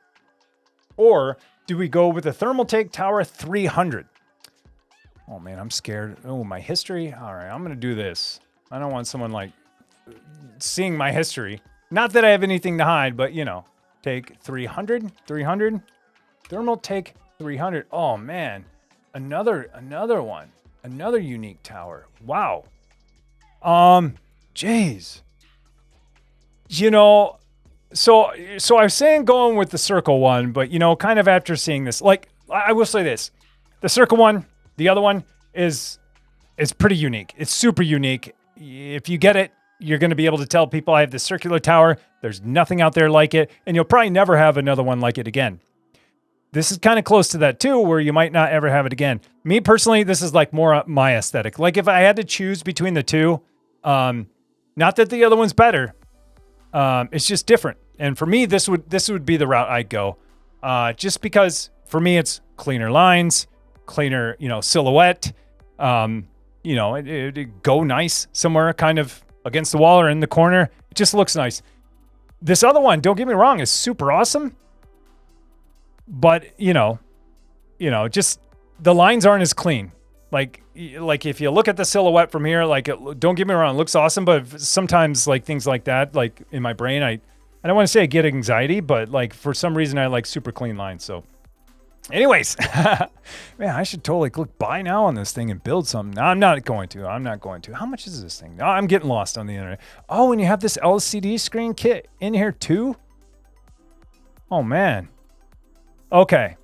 Or do we go with the Thermaltake Tower 300? Oh man, I'm scared. Oh, my history. All right, I'm going to do this. I don't want someone like seeing my history. Not that I have anything to hide, but you know, take 300, Thermaltake 300. Oh man, another one, another unique tower. Wow. Jeez. You know, so I was saying going with the circle one, but you know, kind of after seeing this, like I will say this, the circle one, the other one is pretty unique. It's super unique. If you get it, you're going to be able to tell people I have this circular tower. There's nothing out there like it, and you'll probably never have another one like it again. This is kind of close to that too, where you might not ever have it again. Me personally, this is like more my aesthetic. Like if I had to choose between the two, not that the other one's better, it's just different. And for me, this would be the route I'd go, just because for me it's cleaner lines, cleaner, you know, silhouette. You know, it go nice somewhere, kind of against the wall or in the corner. It just looks nice. This other one, don't get me wrong, is super awesome. But, you know, just the lines aren't as clean. Like if you look at the silhouette from here, like, don't get me wrong, it looks awesome. But sometimes like things like that, like in my brain, I don't want to say I get anxiety, but like for some reason I like super clean lines. So anyways, man, I should totally click buy now on this thing and build something. No, I'm not going to. How much is this thing? No, I'm getting lost on the internet. Oh, and you have this LCD screen kit in here too? Oh, man. Okay.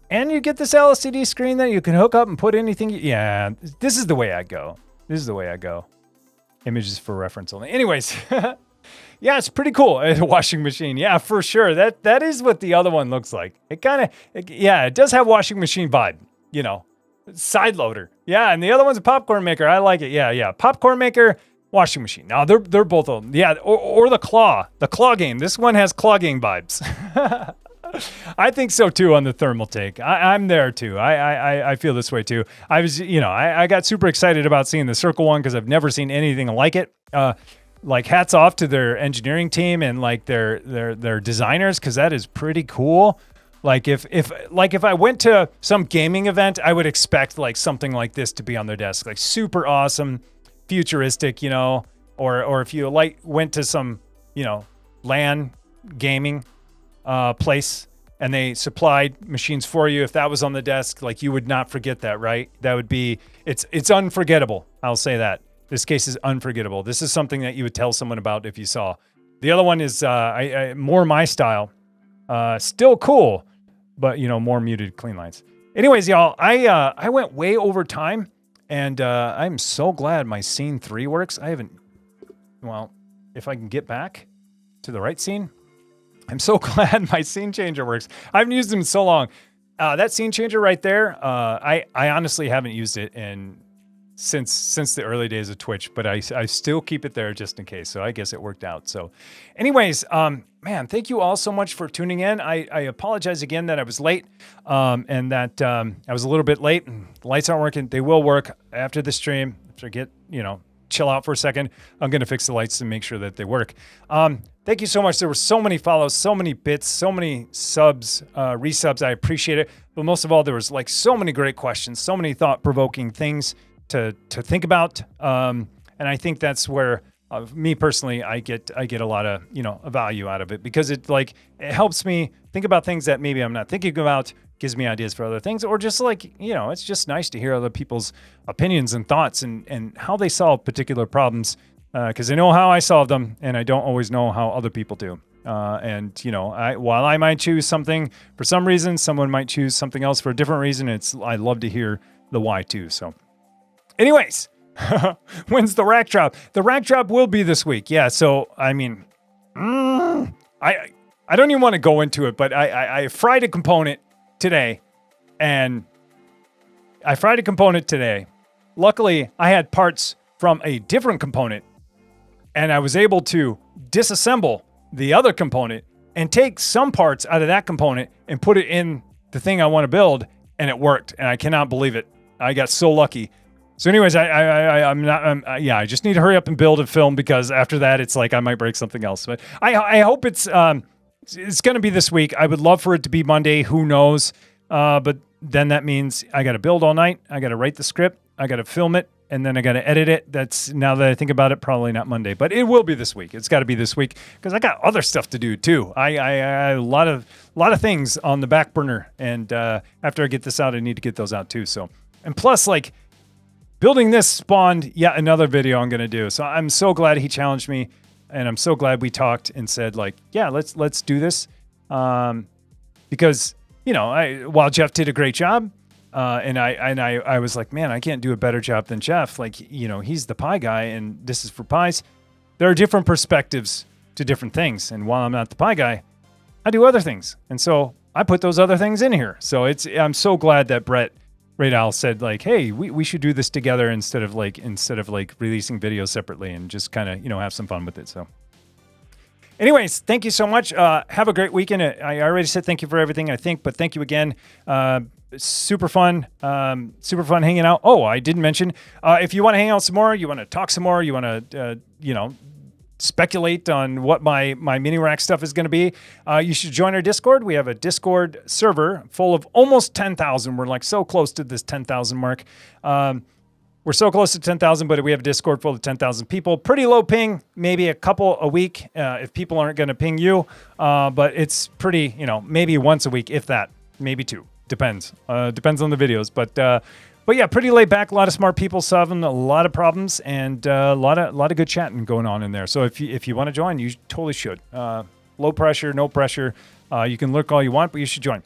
And you get this LCD screen that you can hook up and put anything. Yeah, this is the way I go. Images for reference only. Anyways, yeah, it's pretty cool. A washing machine. Yeah, for sure. That is what the other one looks like. It does have washing machine vibe, you know. Side loader. Yeah, and the other one's a popcorn maker. I like it. Yeah. Popcorn maker, washing machine. Now they're both of them. Yeah, or the claw. The claw game. This one has claw game vibes. I think so too on the Thermaltake. I'm there too. I feel this way too. I got super excited about seeing the circle one because I've never seen anything like it. Like hats off to their engineering team and like their designers, because that is pretty cool. Like if I went to some gaming event, I would expect like something like this to be on their desk, like super awesome, futuristic, you know, or if you like went to some, you know, LAN gaming place and they supplied machines for you, if that was on the desk, like you would not forget that, right? That would be, it's unforgettable. I'll say that. This case is unforgettable. This is something that you would tell someone about if you saw. The other one is more my style. Still cool, but you know, more muted, clean lines. Anyways, y'all, I went way over time, and I'm so glad my scene 3 works. Well, if I can get back to the right scene, I'm so glad my scene changer works. I haven't used them in so long. That scene changer right there, I honestly haven't used it since the early days of Twitch, but I still keep it there just in case. So I guess it worked out. So anyways, man, thank you all so much for tuning in. I apologize again that I was late, and that I was a little bit late and the lights aren't working. They will work after the stream. After I get, chill out for a second, I'm going to fix the lights to make sure that they work. Thank you so much. There were so many follows, so many bits, so many subs, resubs. I appreciate it. but most of all, there was like so many great questions, so many thought-provoking things to think about. And I think that's where me personally, I get a lot of, value out of it, because it helps me think about things that maybe I'm not thinking about, gives me ideas for other things, or just it's just nice to hear other people's opinions and thoughts and how they solve particular problems. Because I know how I solve them, and I don't always know how other people do. While I might choose something for some reason, someone might choose something else for a different reason. I love to hear the why too. So, anyways, when's the rack drop? The rack drop will be this week. Yeah. So I mean, I don't even want to go into it, but I fried a component today, and Luckily, I had parts from a different component, and I was able to disassemble the other component and take some parts out of that component and put it in the thing I want to build, and it worked. And I cannot believe it. I got so lucky. So anyways, I just need to hurry up and build and film, because after that, it's like I might break something else. But I hope it's going to be this week. I would love for it to be Monday. Who knows? But then that means I got to build all night. I got to write the script. I got to film it. And then I got to edit it. That's, now that I think about it, probably not Monday, but it will be this week. It's got to be this week, because I got other stuff to do too. I a lot of things on the back burner, and after I get this out, I need to get those out too. So, and plus, building this spawned yet another video I'm going to do. So I'm so glad he challenged me, and I'm so glad we talked and said yeah, let's do this, because while Jeff did a great job. And I was like, man, I can't do a better job than Jeff. He's the pie guy, and this is for pies. There are different perspectives to different things. And while I'm not the pie guy, I do other things. And so I put those other things in here. So I'm so glad that RaidOwl said hey, we should do this together instead of releasing videos separately, and just kind of, have some fun with it. So anyways, thank you so much. Have a great weekend. I already said thank you for everything, I think, but thank you again. Super fun hanging out. Oh, I didn't mention, if you want to hang out some more, you want to talk some more, you want to, speculate on what my MiniRack stuff is going to be, you should join our Discord. We have a Discord server full of almost 10,000. We're so close to this 10,000 mark. We're so close to 10,000, but we have a Discord full of 10,000 people. Pretty low ping, maybe a couple a week if people aren't going to ping you. But it's pretty, maybe once a week, if that, maybe two. Depends on the videos, but yeah, pretty laid back. A lot of smart people solving a lot of problems, and a lot of good chatting going on in there. So if you want to join, you totally should. Low pressure, no pressure. You can lurk all you want, but you should join.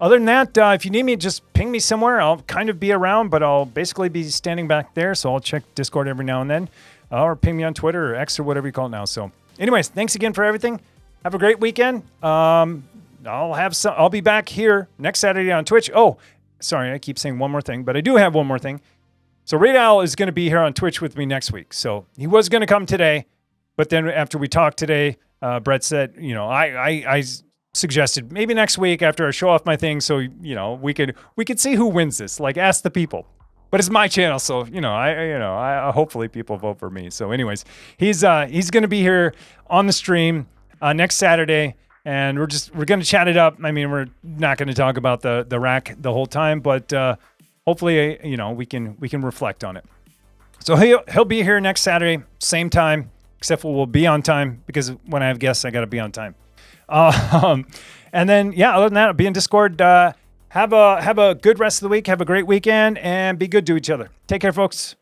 Other than that, if you need me, just ping me somewhere. I'll kind of be around, but I'll basically be standing back there. So I'll check Discord every now and then, or ping me on Twitter or X or whatever you call it now. So, anyways, thanks again for everything. Have a great weekend. I'll be back here next Saturday on Twitch. Oh, sorry, I keep saying one more thing, but I do have one more thing. So RaidOwl is going to be here on Twitch with me next week. So he was going to come today, but then after we talked today, Brett said, I suggested maybe next week after I show off my thing, so we could see who wins this. Ask the people. But it's my channel, so I hopefully people vote for me. So, anyways, he's going to be here on the stream next Saturday. And we're going to chat it up. I mean, we're not going to talk about the rack the whole time, but hopefully, we can reflect on it. So he'll be here next Saturday, same time, except we'll be on time, because when I have guests, I got to be on time. And then, yeah, other than that, I'll be in Discord. Have a good rest of the week. Have a great weekend, and be good to each other. Take care, folks.